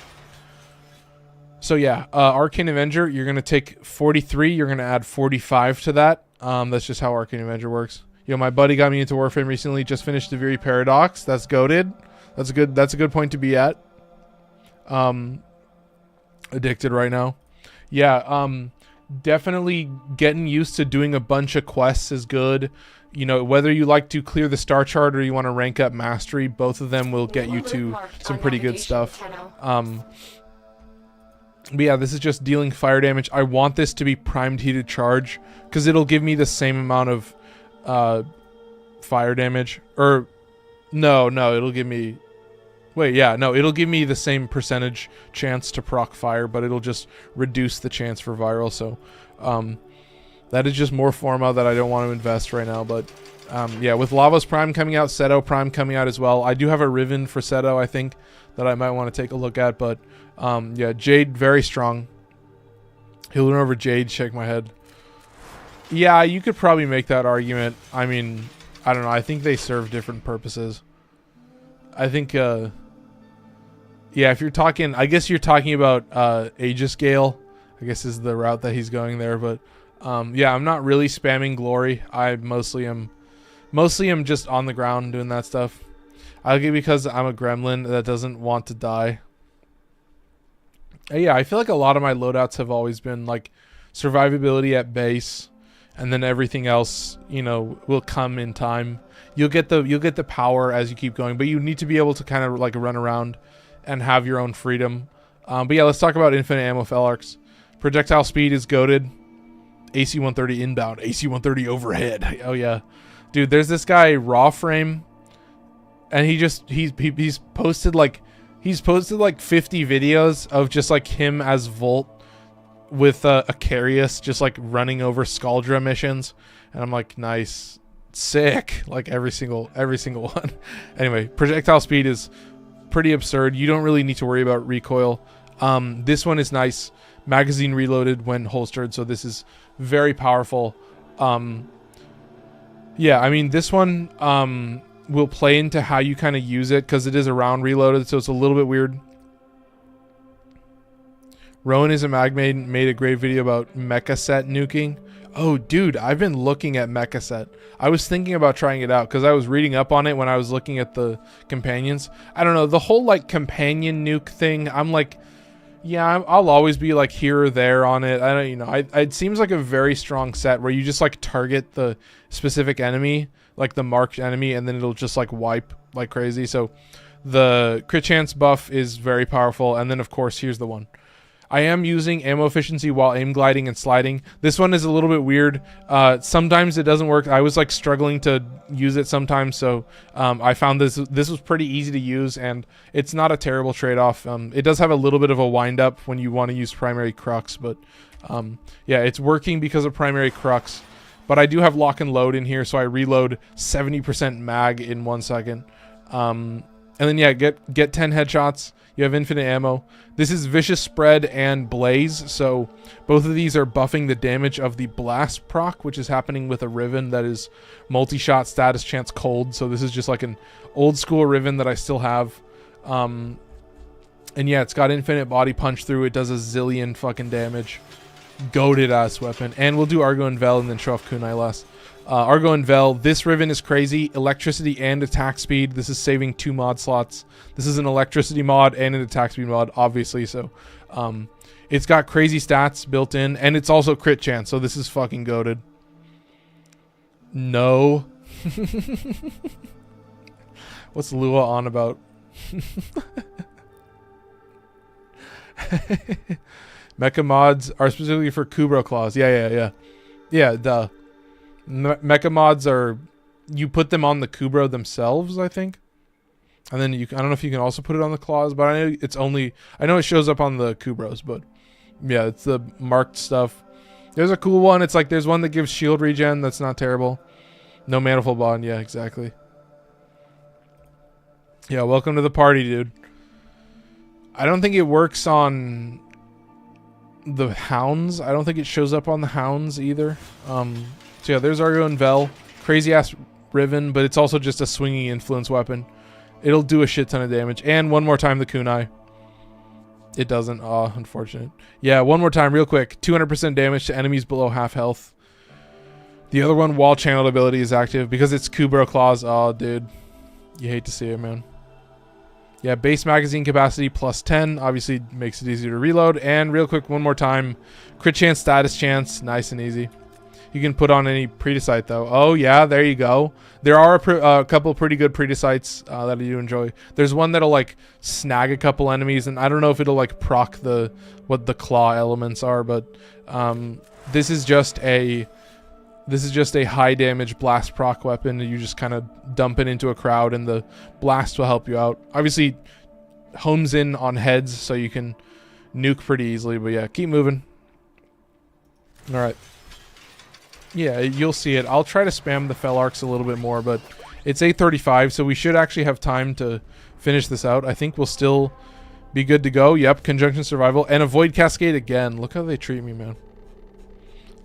So yeah, Arcane Avenger, you're going to take 43, you're going to add 45 to that. That's just how Arcane Avenger works. Yo, my buddy got me into Warframe recently, just finished the Viri Paradox. That's goated. That's a good point to be at. Addicted right now. Yeah, definitely getting used to doing a bunch of quests is good. You know, whether you like to clear the star chart or you want to rank up mastery, both of them will get you to some pretty good stuff. But yeah, this is just dealing fire damage. I want this to be primed heated charge because it'll give me the same amount of fire damage. Or no, it'll give me... Wait, yeah, no, it'll give me the same percentage chance to proc fire, but it'll just reduce the chance for viral. So that is just more Forma that I don't want to invest right now. But yeah, with Lava's Prime coming out, Seto Prime coming out as well. I do have a Riven for Seto, I think, that I might want to take a look at. But yeah, Jade, very strong. He'll run over Jade, shake my head. Yeah, you could probably make that argument. I mean, I don't know. I think they serve different purposes. I think, yeah, if you're talking, I guess you're talking about Aegis Gale, I guess is the route that he's going there. But yeah, I'm not really spamming Glory. I mostly am just on the ground doing that stuff. I like it because I'm a gremlin that doesn't want to die. Yeah, I feel like a lot of my loadouts have always been like survivability at base, and then everything else, you know, will come in time. You'll get the power as you keep going, but you need to be able to kind of like run around and have your own freedom. But yeah, let's talk about infinite ammo Felarx. Projectile speed is goated. AC 130 inbound, AC 130 overhead. Oh yeah, dude. There's this guy Warframe, and he's posted like 50 videos of just like him as Volt with a Carius just like running over Scaldra missions, and I'm like, nice, sick, like every single one. Anyway, projectile speed is pretty absurd. You don't really need to worry about recoil. This one is nice. Magazine reloaded when holstered, so this is very powerful. Yeah, I mean, this one will play into how you kind of use it because it is a round reloaded, so it's a little bit weird. Rowan is a Magmaid, made a great video about Mecha Set nuking. Oh, dude, I've been looking at Mecha Set. I was thinking about trying it out because I was reading up on it when I was looking at the companions. I don't know, the whole like companion nuke thing, I'm like, yeah, I'll always be like here or there on it. I don't, you know, it seems like a very strong set where you just like target the specific enemy, like the marked enemy, and then it'll just like wipe like crazy. So the crit chance buff is very powerful. And then of course, here's the one. I am using ammo efficiency while aim gliding and sliding. This one is a little bit weird. Sometimes it doesn't work. I was like struggling to use it sometimes, so I found this was pretty easy to use, and it's not a terrible trade-off. It does have a little bit of a wind-up when you want to use primary crux, but yeah, it's working because of primary crux. But I do have lock and load in here, so I reload 70% mag in 1 second. And then yeah, get 10 headshots. You have infinite ammo. This is Vicious Spread and Blaze, so both of these are buffing the damage of the Blast proc, which is happening with a Riven that is multi-shot status chance cold. So this is just like an old school Riven that I still have. And yeah, it's got infinite body punch through. It does a zillion fucking damage. Goated ass weapon. And we'll do Argo and Vel and then show off Kunai last. Argo and Vel, this Riven is crazy. Electricity and attack speed. This is saving 2 mod slots. This is an electricity mod and an attack speed mod, obviously. So it's got crazy stats built in, and it's also crit chance. So this is fucking goated. No. What's Lua on about? Mecha mods are specifically for Kubro claws. Yeah, duh. Mecha mods are, you put them on the Kubro themselves, I think, and then I don't know if you can also put it on the claws, but I know it's only, I know it shows up on the Kubros, but yeah, it's the marked stuff. There's a cool one. It's like there's one that gives shield regen. That's not terrible. No manifold bond. Yeah, exactly. Yeah, welcome to the party, dude. I don't think it works on the hounds. I don't think it shows up on the hounds either. So yeah, there's Argo and Vel. Crazy ass Riven, but it's also just a swinging influence weapon. It'll do a shit ton of damage. And one more time, the Kunai. It doesn't. Oh, unfortunate. Yeah, one more time, real quick. 200% damage to enemies below half health. The other one, wall channeled ability, is active because it's Kubro Claws. Oh, dude. You hate to see it, man. Yeah, base magazine capacity plus 10. Obviously makes it easier to reload. And real quick, one more time. Crit chance, status chance. Nice and easy. You can put on any predicite though. Oh yeah, there you go. There are a couple pretty good predicites that I do enjoy. There's one that'll like snag a couple enemies, and I don't know if it'll like proc what the claw elements are, but this is just a high damage blast proc weapon. You just kind of dump it into a crowd, and the blast will help you out. Obviously, homes in on heads, so you can nuke pretty easily. But yeah, keep moving. All right. Yeah, you'll see it. I'll try to spam the Felarx a little bit more, but it's 8:35, so we should actually have time to finish this out. I think we'll still be good to go. Yep, conjunction survival. And avoid cascade again. Look how they treat me, man.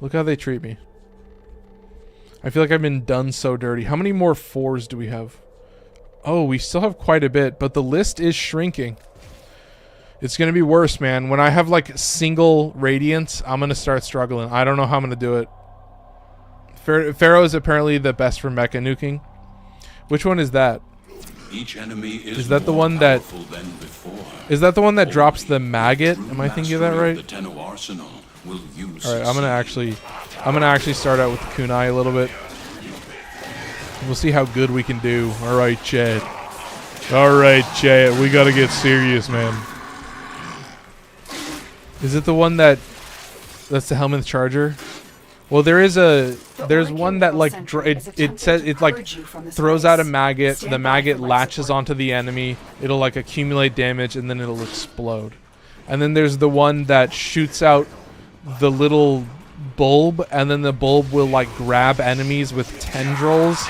Look how they treat me. I feel like I've been done so dirty. How many more 4s do we have? Oh, we still have quite a bit, but the list is shrinking. It's going to be worse, man. When I have like single radiance, I'm going to start struggling. I don't know how I'm going to do it. Pharaoh is apparently the best for mecha nuking. Which one is that? Each enemy is that the one that drops the maggot? Am I thinking of that right? All right, I'm gonna actually start out with the kunai a little bit. We'll see how good we can do. All right, Jade. All right, Jade. We gotta get serious, man. Is it the one that's the Helminth Charger? Well, there's one that like it like throws out a maggot. The maggot latches onto the enemy. It'll like accumulate damage, and then it'll explode. And then there's the one that shoots out the little bulb, and then the bulb will like grab enemies with tendrils,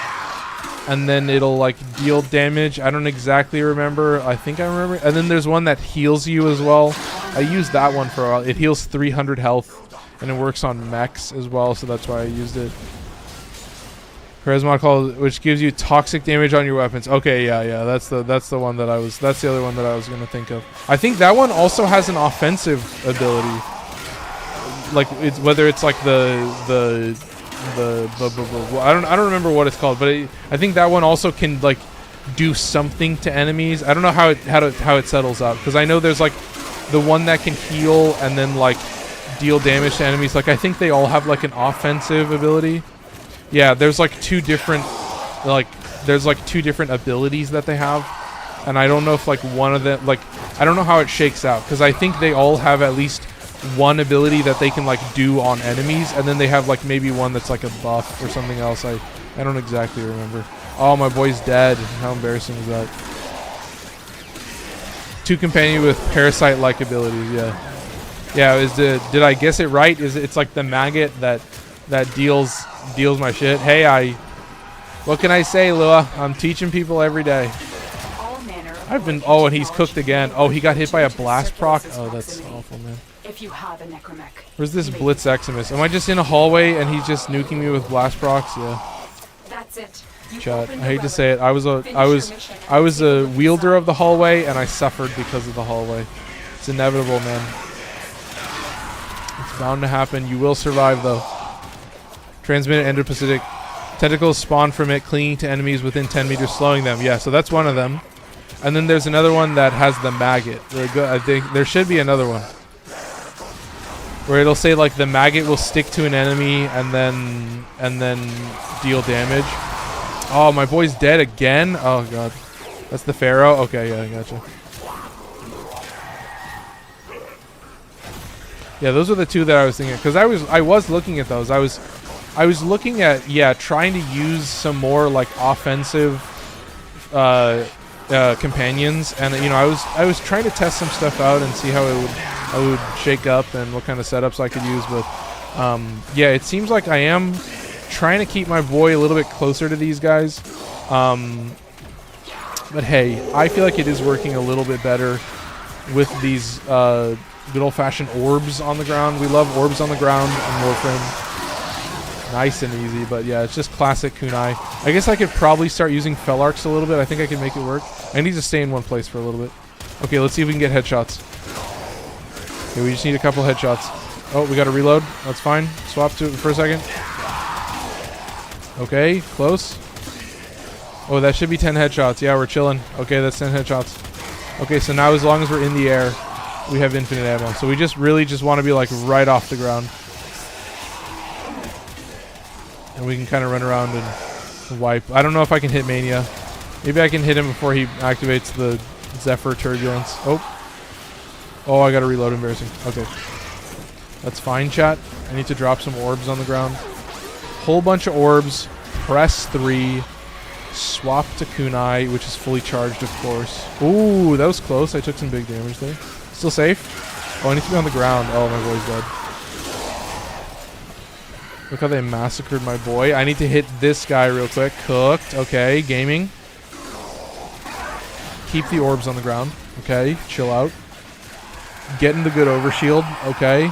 and then it'll like deal damage. I don't exactly remember. I think I remember. And then there's one that heals you as well. I used that one for a while. It heals 300 health. And it works on mechs as well, so that's why I used it. Charisma call, which gives you toxic damage on your weapons. Okay, yeah, that's the one that that's the other one that I was gonna think of. I think that one also has an offensive ability. Like it's whether it's like the I don't remember what it's called, but I think that one also can like do something to enemies. I don't know how it settles out, because I know there's like the one that can heal and then like deal damage to enemies. Like I think they all have like an offensive ability. Yeah, there's like two different abilities that they have, and I don't know if like one of them, like I don't know how it shakes out, because I think they all have at least one ability that they can like do on enemies, and then they have like maybe one that's like a buff or something else. I don't exactly remember. Oh, my boy's dead. How embarrassing is that? Two companion with parasite-like abilities. Yeah, did I guess it right? It's like the maggot that deals my shit. Hey, what can I say, Lua? I'm teaching people every day. And he's cooked again. Oh, he got hit by a blast proc. Oh, that's awful, man. If you have an necromech. Where's this Blitz Eximus? Am I just in a hallway and he's just nuking me with blast procs? Yeah. That's it. Chat. I hate to say it. I was a wielder of the hallway, and I suffered because of the hallway. It's inevitable, man. It's bound to happen. You will survive, though. Transmitted Endo-Pacific. Tentacles spawn from it, clinging to enemies within 10 meters, slowing them. Yeah, so that's one of them. And then there's another one that has the maggot. I think there should be another one where it'll say like the maggot will stick to an enemy and then deal damage. Oh, my boy's dead again. Oh god, that's the Pharaoh. Okay, yeah, I gotcha. Yeah, those are the two that I was thinking, because I was looking at those. I was looking at trying to use some more like offensive companions, and you know I was trying to test some stuff out and see how it would shake up and what kind of setups I could use. But yeah, it seems like I am trying to keep my boy a little bit closer to these guys. But hey, I feel like it is working a little bit better with these good old-fashioned orbs on the ground. We love orbs on the ground in Warframe. Nice and easy, but yeah, it's just classic kunai. I guess I could probably start using Felarx a little bit. I think I can make it work. I need to stay in one place for a little bit. Okay, let's see if we can get headshots. Okay, we just need a couple headshots. Oh, we got to reload. That's fine. Swap to it for a second. Okay, close. Oh, that should be 10 headshots. Yeah, we're chilling. Okay, that's 10 headshots. Okay, so now as long as we're in the air, we have infinite ammo. So we just really want to be like right off the ground. And we can kind of run around and wipe. I don't know if I can hit Mania. Maybe I can hit him before he activates the Zephyr Turbulence. Oh, I gotta reload. Embarrassing. Okay. That's fine, chat. I need to drop some orbs on the ground. Whole bunch of orbs. Press 3. Swap to Kunai, which is fully charged, of course. Ooh, that was close. I took some big damage there. Still safe? Oh, I need to be on the ground. Oh, my boy's dead. Look how they massacred my boy. I need to hit this guy real quick. Cooked. Okay, gaming. Keep the orbs on the ground. Okay, chill out. Getting the good overshield. Okay.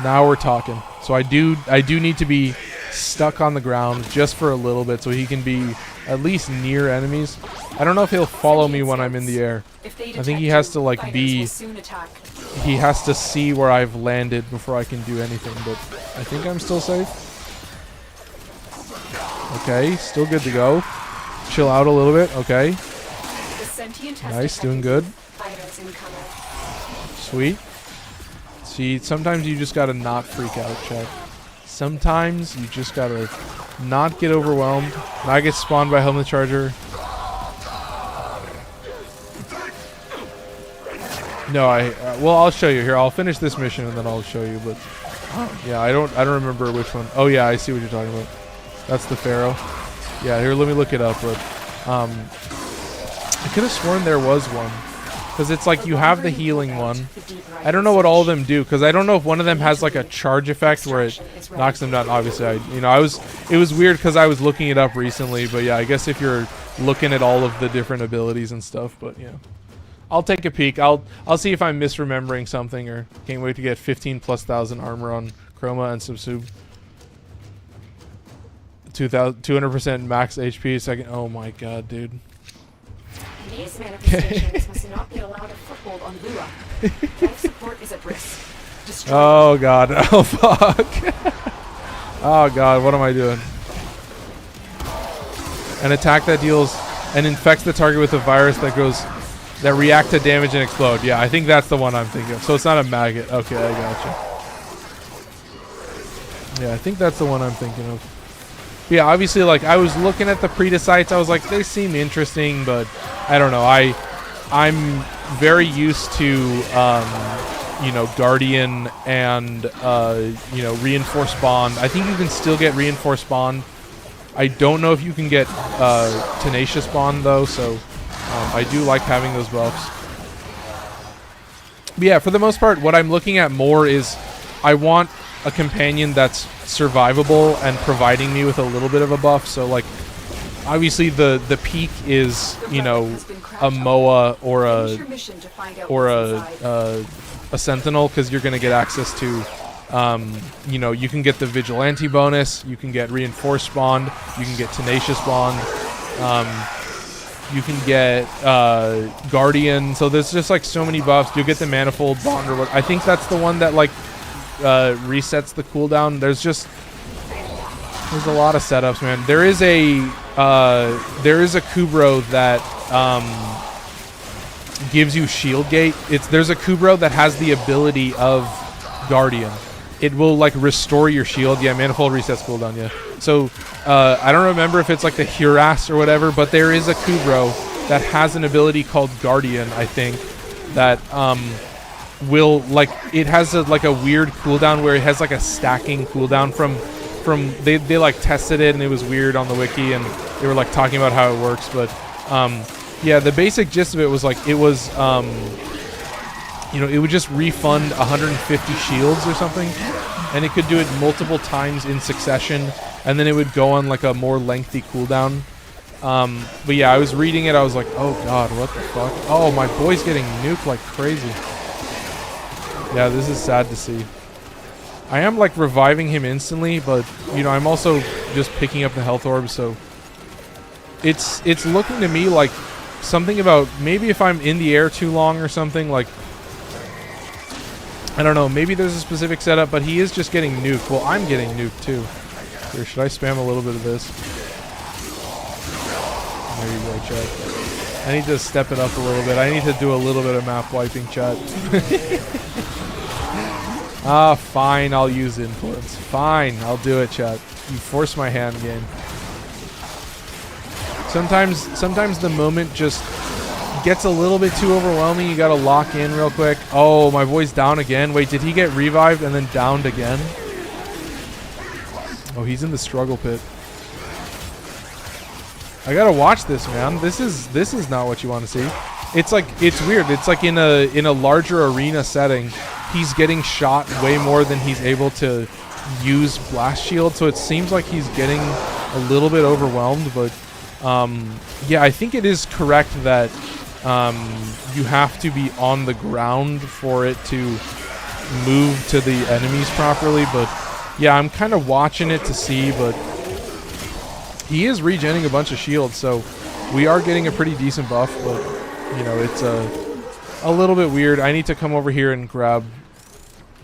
Now we're talking. So I do need to be stuck on the ground just for a little bit so he can be at least near enemies. I don't know if he'll follow me when I'm in the air. I think he has to like be... He has to see where I've landed before I can do anything, but I think I'm still safe. Okay, still good to go. Chill out a little bit. Okay. Nice, doing good. Sweet. See, sometimes you just gotta not freak out, chat. Sometimes you just gotta not get overwhelmed. And I get spawned by Helmet Charger. No, well, I'll show you here. I'll finish this mission and then I'll show you. But yeah, I don't remember which one. Oh yeah, I see what you're talking about. That's the Pharaoh. Yeah, here, let me look it up. But I could have sworn there was one, because it's like you have the healing one. I don't know what all of them do, because I don't know if one of them has like a charge effect where it knocks them down. Obviously, it was weird because I was looking it up recently. But yeah, I guess if you're looking at all of the different abilities and stuff, but yeah. I'll take a peek. I'll see if I'm misremembering something, or can't wait to get 15,000+ armor on Chroma and some sub. 200% max HP second. Oh my god, dude. These manifestations must not be allowed a foothold on Lua. Life support is at risk. Destroy. Oh god. Oh fuck. Oh god, what am I doing? An attack that deals and infects the target with a virus that react to damage and explode. Yeah, I think that's the one I'm thinking of. So it's not a maggot. Okay, I gotcha. Yeah, I think that's the one I'm thinking of. But yeah, obviously, like, I was looking at the Predicites. I was like, they seem interesting, but I don't know. I'm very used to, you know, Guardian and, you know, Reinforced Bond. I think you can still get Reinforced Bond. I don't know if you can get Tenacious Bond, though, so... I do like having those buffs. But yeah, for the most part, what I'm looking at more is I want a companion that's survivable and providing me with a little bit of a buff. So, like, obviously the peak is, you know, a Moa or a Sentinel, because you're going to get access to, you know, you can get the Vigilante bonus, you can get Reinforced Bond, you can get Tenacious Bond, you can get Guardian. So there's just like so many buffs. You'll get the Manifold Bond, or what. I think that's the one that like resets the cooldown. There's a lot of setups, man. There is a Kubro that gives you Shield Gate. There's a Kubro that has the ability of Guardian. It will like restore your shield. Yeah, Manifold resets cooldown. Yeah. So I don't remember if it's like the Huras or whatever, but there is a Kubro that has an ability called Guardian, I think, that will like, it has like a weird cooldown where it has like a stacking cooldown from they like tested it and it was weird on the wiki and they were like talking about how it works, but yeah, the basic gist of it was like it was you know, it would just refund 150 shields or something, and it could do it multiple times in succession, and then it would go on like a more lengthy cooldown. But yeah, I was reading it, I was like, oh god, what the fuck? Oh, my boy's getting nuked like crazy. Yeah, this is sad to see. I am like reviving him instantly, but you know, I'm also just picking up the health orb, so it's looking to me like something about maybe if I'm in the air too long or something, like I don't know, maybe there's a specific setup, but he is just getting nuked. Well, I'm getting nuked too. Here, should I spam a little bit of this? There you go, chat. I need to step it up a little bit. I need to do a little bit of map wiping, chat. Ah, fine, I'll use influence. Fine, I'll do it, chat. You force my hand game. Sometimes the moment just gets a little bit too overwhelming. You gotta lock in real quick. Oh, my boy's down again. Wait, did he get revived and then downed again? Oh, he's in the struggle pit. I gotta watch this, man. This is not what you want to see. It's weird. It's like in a larger arena setting, he's getting shot way more than he's able to use blast shield. So it seems like he's getting a little bit overwhelmed. But yeah, I think it is correct that you have to be on the ground for it to move to the enemies properly. But yeah, I'm kind of watching it to see, but he is regenning a bunch of shields, so we are getting a pretty decent buff, but you know, it's a little bit weird. I need to come over here and grab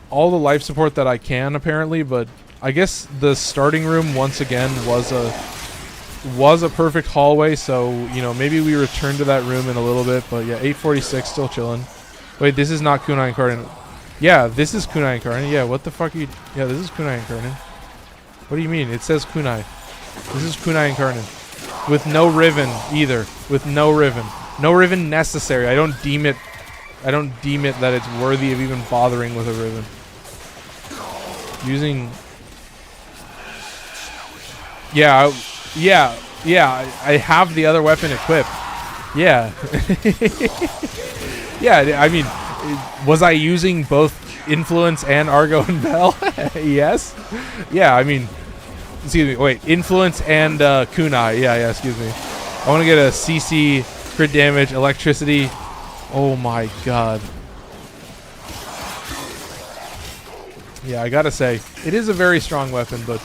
all the life support that I can, apparently, but I guess the starting room once again was a perfect hallway, so you know, maybe we return to that room in a little bit. But yeah, 846 still chilling. Wait, this is not Kunai Incarnon. Yeah, this is Kunai Incarnon. Yeah, what the fuck are you? Yeah, this is Kunai Incarnon. What do you mean? It says Kunai. This is Kunai Incarnon. With no Riven either. With no Riven. No Riven necessary. I don't deem it that it's worthy of even bothering with a Riven. Using... Yeah, I have the other weapon equipped. Yeah. Yeah, I mean, was I using both Influence and Argo and Bell? Yes. Yeah, I mean... Excuse me, wait, Influence and Kunai. Yeah, excuse me. I want to get a CC, crit damage, electricity. Oh my god. Yeah, I gotta say, it is a very strong weapon, but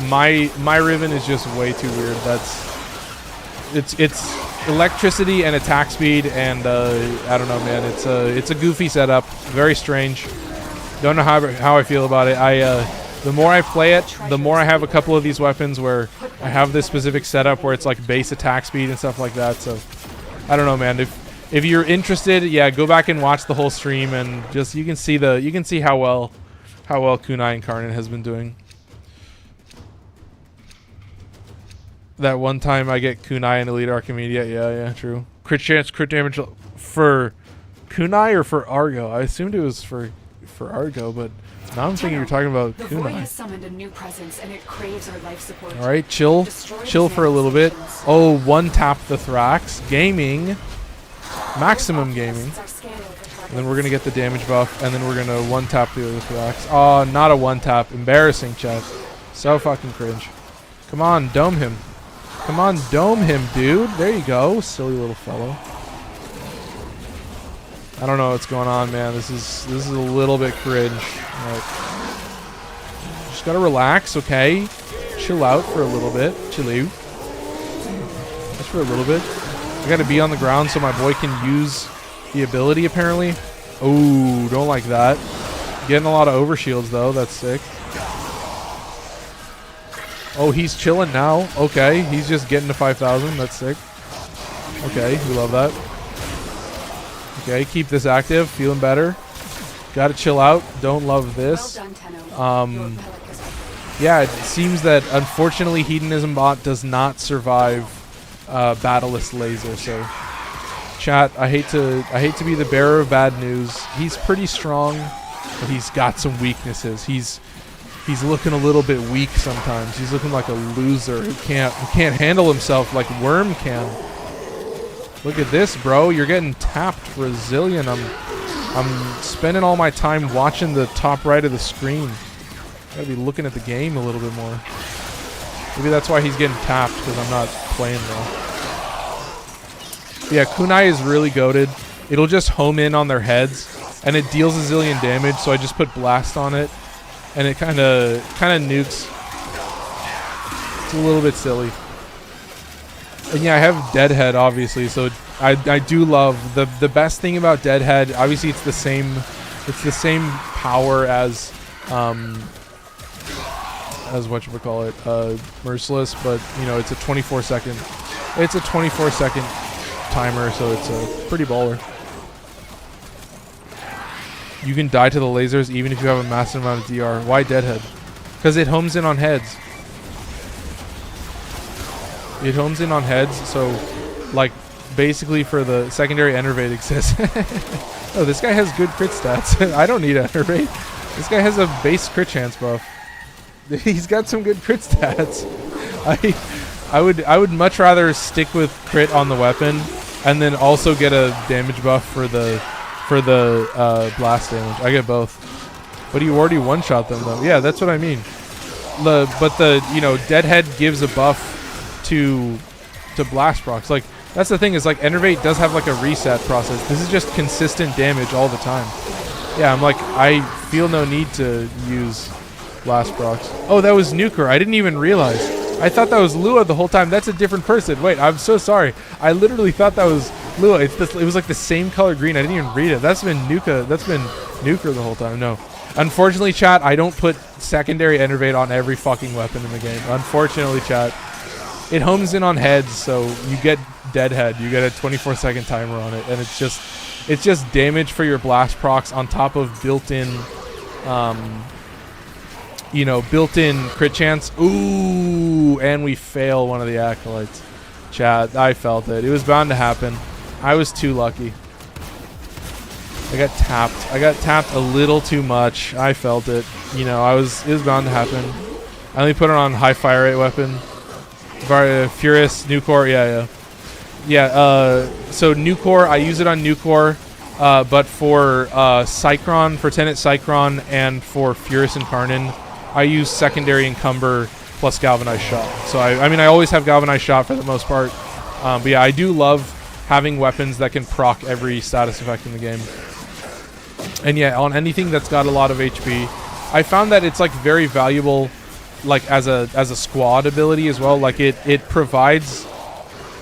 my Riven is just way too weird. It's electricity and attack speed, and I don't know, man. It's a goofy setup, very strange. Don't know how I feel about it. The more I play it, the more I have a couple of these weapons where I have this specific setup where it's like base attack speed and stuff like that. So I don't know, man. If you're interested, yeah, go back and watch the whole stream, and just you can see how well Kunai Incarnon has been doing. That one time I get Kunai in Elite Archimedia. Yeah, true. Crit chance, crit damage for Kunai or for Argo? I assumed it was for Argo, but now I'm thinking you're talking about Kunai. The void has summoned a new presence, and it craves our life support. All right, chill for a little bit. Oh, one tap the Thrax. Gaming. Maximum gaming. And then we're going to get the damage buff, and then we're going to one tap the other Thrax. Oh, not a one tap. Embarrassing, chat. So fucking cringe. Come on, dome him. Come on, dome him, dude. There you go, silly little fellow. I don't know what's going on, man. This is a little bit cringe. Right. Just gotta relax, okay? Chill out for a little bit. Chill out. Just for a little bit. I gotta be on the ground so my boy can use the ability, apparently. Oh, don't like that. Getting a lot of overshields, though. That's sick. Oh, he's chilling now. Okay, he's just getting to 5,000. That's sick. Okay, we love that. Okay, keep this active. Feeling better. Gotta chill out. Don't love this. Yeah, it seems that unfortunately Hedonism Bot does not survive Battleless Laser. So, chat, I hate to be the bearer of bad news. He's pretty strong, but he's got some weaknesses. He's looking a little bit weak sometimes. He's looking like a loser who can't handle himself like Worm can. Look at this, bro. You're getting tapped for a zillion. I'm spending all my time watching the top right of the screen. Gotta be looking at the game a little bit more. Maybe that's why he's getting tapped, because I'm not playing well. Yeah, Kunai is really goated. It'll just home in on their heads, and it deals a zillion damage, so I just put Blast on it. And it kind of nukes. It's a little bit silly. And yeah, I have Deadhead, obviously, so I do love the best thing about Deadhead. Obviously, it's the same power as whatchamacallit, Merciless, but you know, it's a 24-second timer, so it's a pretty baller. You can die to the lasers even if you have a massive amount of DR. Why deadhead? Because it homes in on heads. It homes in on heads, so like basically for the secondary enervate exists. Oh, this guy has good crit stats. I don't need enervate. This guy has a base crit chance buff. He's got some good crit stats. I would much rather stick with crit on the weapon and then also get a damage buff for the blast damage. I get both. But you already one-shot them though. Yeah, that's what I mean. But the deadhead gives a buff to blast procs. Like that's the thing is like enervate does have like a reset process. This is just consistent damage all the time. Yeah, I'm like I feel no need to use blast procs. Oh, that was Nuker. I didn't even realize. I thought that was Lua the whole time. That's a different person. Wait, I'm so sorry. I literally thought that was Lua. It was like the same color green. I didn't even read it. That's been Nuka. That's been Nuker the whole time. No. Unfortunately, chat, I don't put secondary enervate on every fucking weapon in the game. Unfortunately, chat. It homes in on heads, so you get deadhead. You get a 24-second timer on it, and it's just damage for your blast procs on top of built-in built-in crit chance. Ooh, and we fail one of the acolytes. Chat, I felt it. It was bound to happen. I was too lucky. I got tapped. I got tapped a little too much. I felt it. It was bound to happen. I only put it on high fire rate weapon. Furious, new core, yeah. So new core, I use it on new core, but for Cycron, for Tenet Cycron, and for Furious Incarnon, I use secondary encumber plus galvanized shot. So I always have galvanized shot for the most part. But yeah, I do love having weapons that can proc every status effect in the game. And yeah, on anything that's got a lot of HP, I found that it's like very valuable, like as a squad ability as well. Like it provides,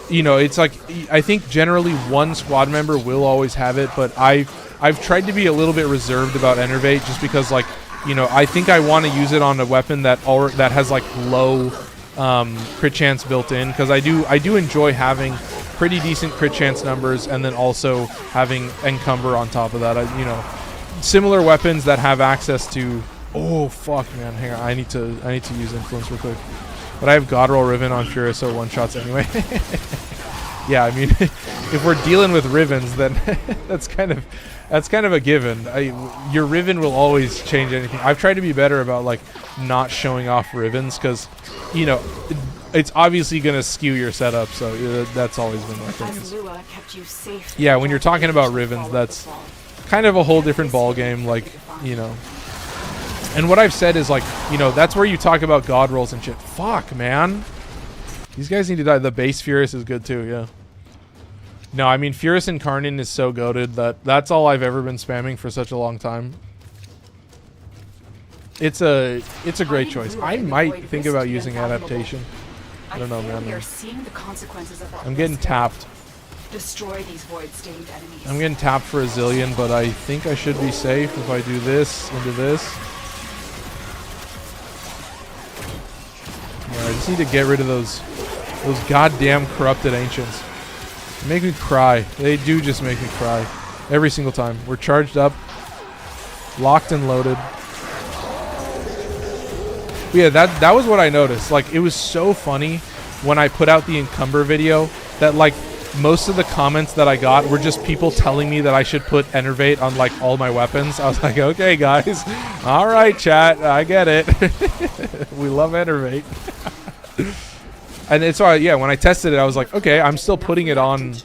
it's like I think generally one squad member will always have it, but I've tried to be a little bit reserved about enervate just because like I think I want to use it on a weapon that has like low crit chance built in, because I do enjoy having pretty decent crit chance numbers and then also having encumber on top of that. Similar weapons that have access to. Oh fuck, man! Hang on, I need to use influence real quick. But I have God Roll Riven on Furious, so one shots anyway. Yeah, I mean, if we're dealing with Rivens, then that's kind of a given. Your Riven will always change anything. I've tried to be better about like not showing off Rivens because, it's obviously gonna skew your setup. So that's always been my thing. Yeah, when you're talking about Rivens, that's kind of a whole different ball game. Like, And what I've said is like, that's where you talk about God rolls and shit. Fuck, man. These guys need to die. The base Furious is good too, yeah. No, I mean, Furious Incarnon is so goated that's all I've ever been spamming for such a long time. It's a great choice. I might think about using adaptation. I don't know, man. I'm getting tapped. Destroy these void-stained enemies. I'm getting tapped for a zillion, but I think I should be safe if I do this into this. Yeah, I just need to get rid of those goddamn corrupted ancients. They make me cry. They do just make me cry. Every single time. We're charged up. Locked and loaded. But yeah, that was what I noticed. Like, it was so funny when I put out the encumber video that, like, most of the comments that I got were just people telling me that I should put enervate on, like, all my weapons. I was like, okay, guys. All right, chat. I get it. We love enervate. And it's all right. Yeah, when I tested it, I was like, okay, I'm still putting it on,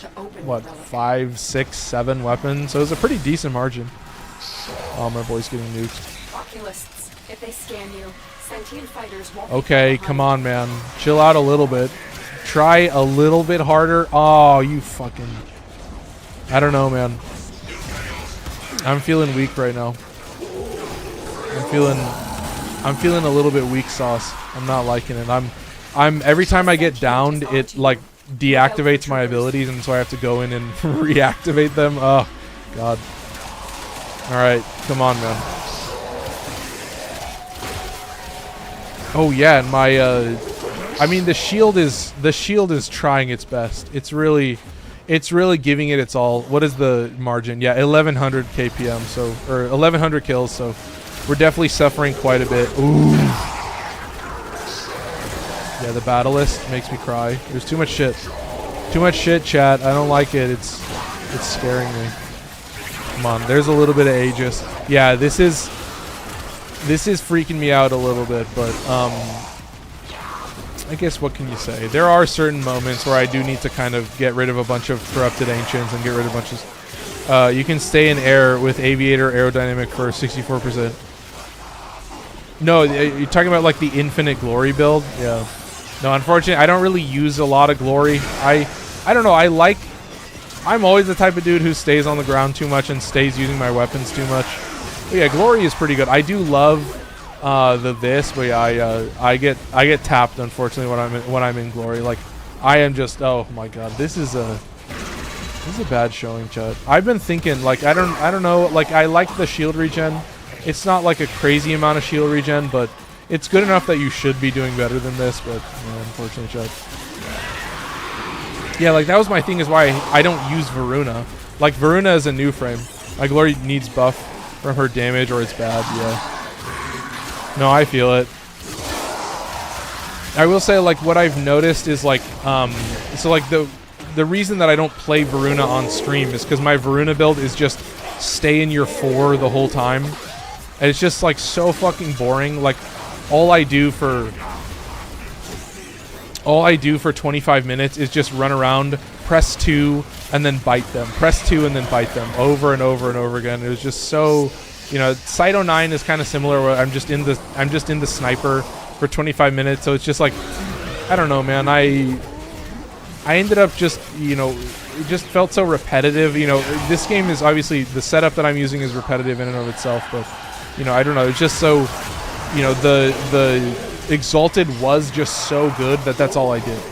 what, 5, 6, 7 weapons. So it was a pretty decent margin. Oh, my boy's getting nuked. Oculists, if they scan you, sentient fighters won't. Okay, come on, man. Chill out a little bit. Try a little bit harder. Oh, you fucking... I don't know, man. I'm feeling weak right now. I'm feeling a little bit weak sauce. I'm not liking it. Every time I get downed, it like deactivates my abilities, and so I have to go in and reactivate them. Oh, God. All right, come on, man. Oh yeah, and my I mean the shield is trying its best. It's really it's really giving it its all. What is the margin? Yeah, 1100 kpm, so, or 1100 kills, so we're definitely suffering quite a bit. Ooh. Yeah, the battle list makes me cry. There's too much shit. Too much shit, chat. I don't like it. It's scaring me. Come on, there's a little bit of Aegis. Yeah, this is freaking me out a little bit, but I guess what can you say? There are certain moments where I do need to kind of get rid of a bunch of corrupted ancients and get rid of a bunch of... you can stay in air with Aviator Aerodynamic for 64%. No, you're talking about like the Infinite Glory build? Yeah. No, unfortunately, I don't really use a lot of Glory. I don't know, I'm always the type of dude who stays on the ground too much and stays using my weapons too much. But yeah, Glory is pretty good. I do love this, but yeah, I get tapped unfortunately when I'm in Glory. Like, I am just, oh my god, this is a bad showing, chat. I've been thinking, like, I don't know, like, I like the shield regen. It's not like a crazy amount of shield regen, but it's good enough that you should be doing better than this. But yeah, unfortunately, chat. Yeah, like, that was my thing, is why I don't use Varuna. Like, Varuna is a new frame. My Glory needs buff from her damage, or it's bad. Yeah. No, I feel it. I will say, like, what I've noticed is, like, so, like, the reason that I don't play Varuna on stream is because my Varuna build is just stay in your 4 the whole time. And it's just, like, so fucking boring. Like, all I do for 25 minutes is just run around, press 2, and then bite them. Press 2 and then bite them over and over and over again. It was just so, you know, Cyto 9 is kind of similar, where I'm just in the sniper for 25 minutes. So it's just like, I don't know, man. I ended up just, you know, it just felt so repetitive. You know, this game is obviously, the setup that I'm using is repetitive in and of itself, but, you know, I don't know. It's just so, you know, the Exalted was just so good that that's all I did.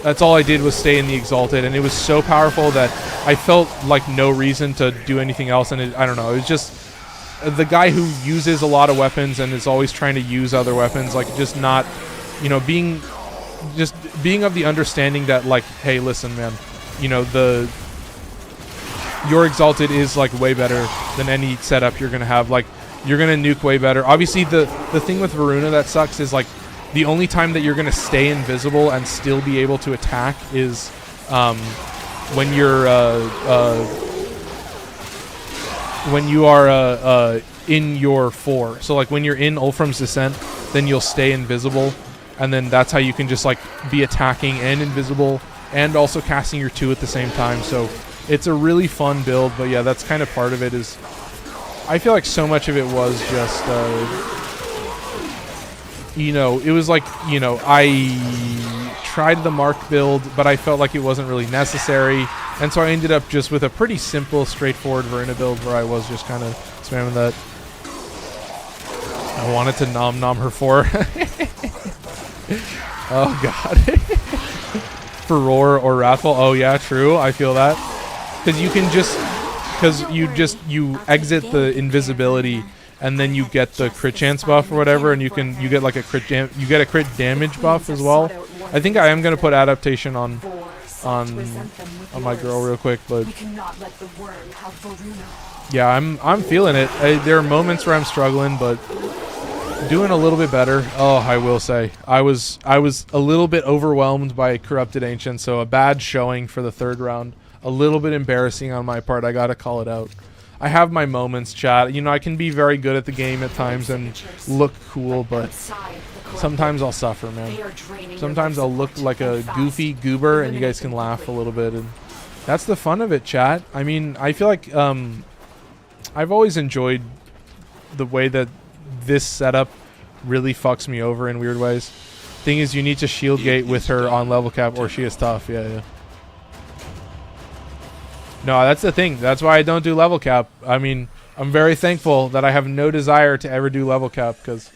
That's all I did was stay in the Exalted, and it was so powerful that I felt like no reason to do anything else. And I don't know, it was just the guy who uses a lot of weapons and is always trying to use other weapons, like, just not, you know, being of the understanding that, like, hey, listen, man, you know, your Exalted is, like, way better than any setup you're gonna have. Like, you're gonna nuke way better. Obviously, the thing with Varuna that sucks is, like, the only time that you're gonna stay invisible and still be able to attack is when you are in your 4. So, like, when you're in Ulfram's Descent, then you'll stay invisible, and then that's how you can just, like, be attacking and invisible and also casting your 2 at the same time. So it's a really fun build. But yeah, that's kind of part of it. Is I feel like so much of it was just you know, it was like, you know, I tried the Mark build, but I felt like it wasn't really necessary, and so I ended up just with a pretty simple, straightforward Varuna build where I was just kind of spamming that. I wanted to nom her for. Oh god. Furore or Wrathful. Oh yeah, true. I feel that. Because you can just, you exit the invisibility, and then you get the crit chance buff or whatever, and you get like a crit damage buff as well. I think I am gonna put adaptation on my girl real quick, but yeah, I'm feeling it. There are moments where I'm struggling, but doing a little bit better. Oh, I will say I was a little bit overwhelmed by Corrupted Ancient, so a bad showing for the 3rd round. A little bit embarrassing on my part. I gotta call it out. I have my moments, chat. You know, I can be very good at the game at times and look cool, but sometimes I'll suffer, man. Sometimes I'll look like a goofy goober, and you guys can laugh a little bit, and that's the fun of it, chat. I mean, I feel like I've always enjoyed the way that this setup really fucks me over in weird ways. Thing is, you need to shield gate with her on level cap, or she is tough. Yeah. No, that's the thing. That's why I don't do level cap. I mean, I'm very thankful that I have no desire to ever do level cap, because,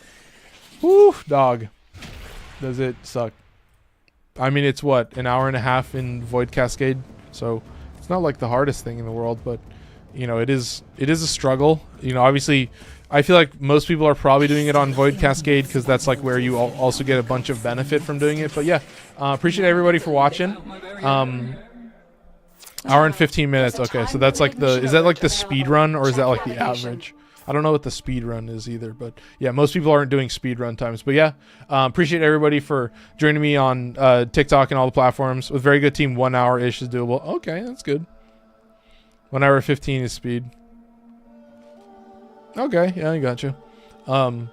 whoo, dog, does it suck. I mean, it's what, an hour and a half in Void Cascade, so it's not like the hardest thing in the world, but, you know, it is a struggle. You know, obviously, I feel like most people are probably doing it on Void Cascade, because that's like where you also get a bunch of benefit from doing it. But yeah, appreciate everybody for watching. Hour and 15 minutes. Okay, so that's like the, is that like the speed run, or is that like the average? I don't know what the speed run is either, but yeah, most people aren't doing speed run times. But yeah, appreciate everybody for joining me on TikTok and all the platforms. With very good team, 1 hour ish is doable. Okay, that's good. 1 hour 15 is speed. Okay, yeah, I got you. But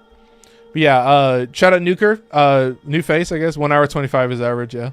yeah, shout out Nuker, new face, I guess. 1 hour 25 is average, yeah.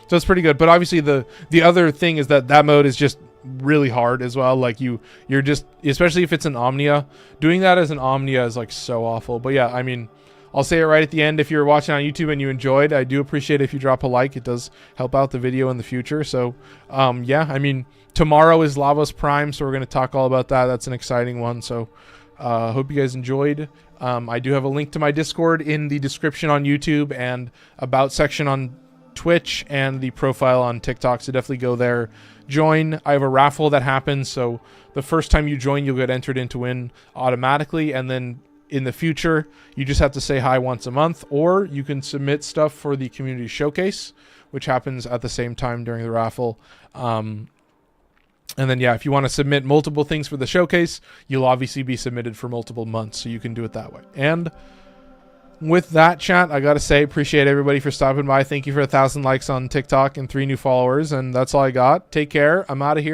So it's pretty good. But obviously the other thing is that mode is just really hard as well. Like you're just, especially if it's an Omnia, doing that as an Omnia is like so awful. But yeah, I mean, I'll say it right at the end. If you're watching on YouTube and you enjoyed, I do appreciate if you drop a like. It does help out the video in the future. So yeah, I mean, tomorrow is Lavos Prime, so we're going to talk all about that. That's an exciting one. So hope you guys enjoyed. I do have a link to my Discord in the description on YouTube and about section on Twitch and the profile on TikTok, so definitely go there, join. I have a raffle that happens, so the first time you join you'll get entered in to win automatically, and then in the future you just have to say hi once a month, or you can submit stuff for the community showcase, which happens at the same time during the raffle. And then yeah, if you want to submit multiple things for the showcase, you'll obviously be submitted for multiple months, so you can do it that way. And with that, chat, I gotta say, appreciate everybody for stopping by. Thank you for 1,000 likes on TikTok and 3 new followers, and that's all I got. Take care. I'm out of here.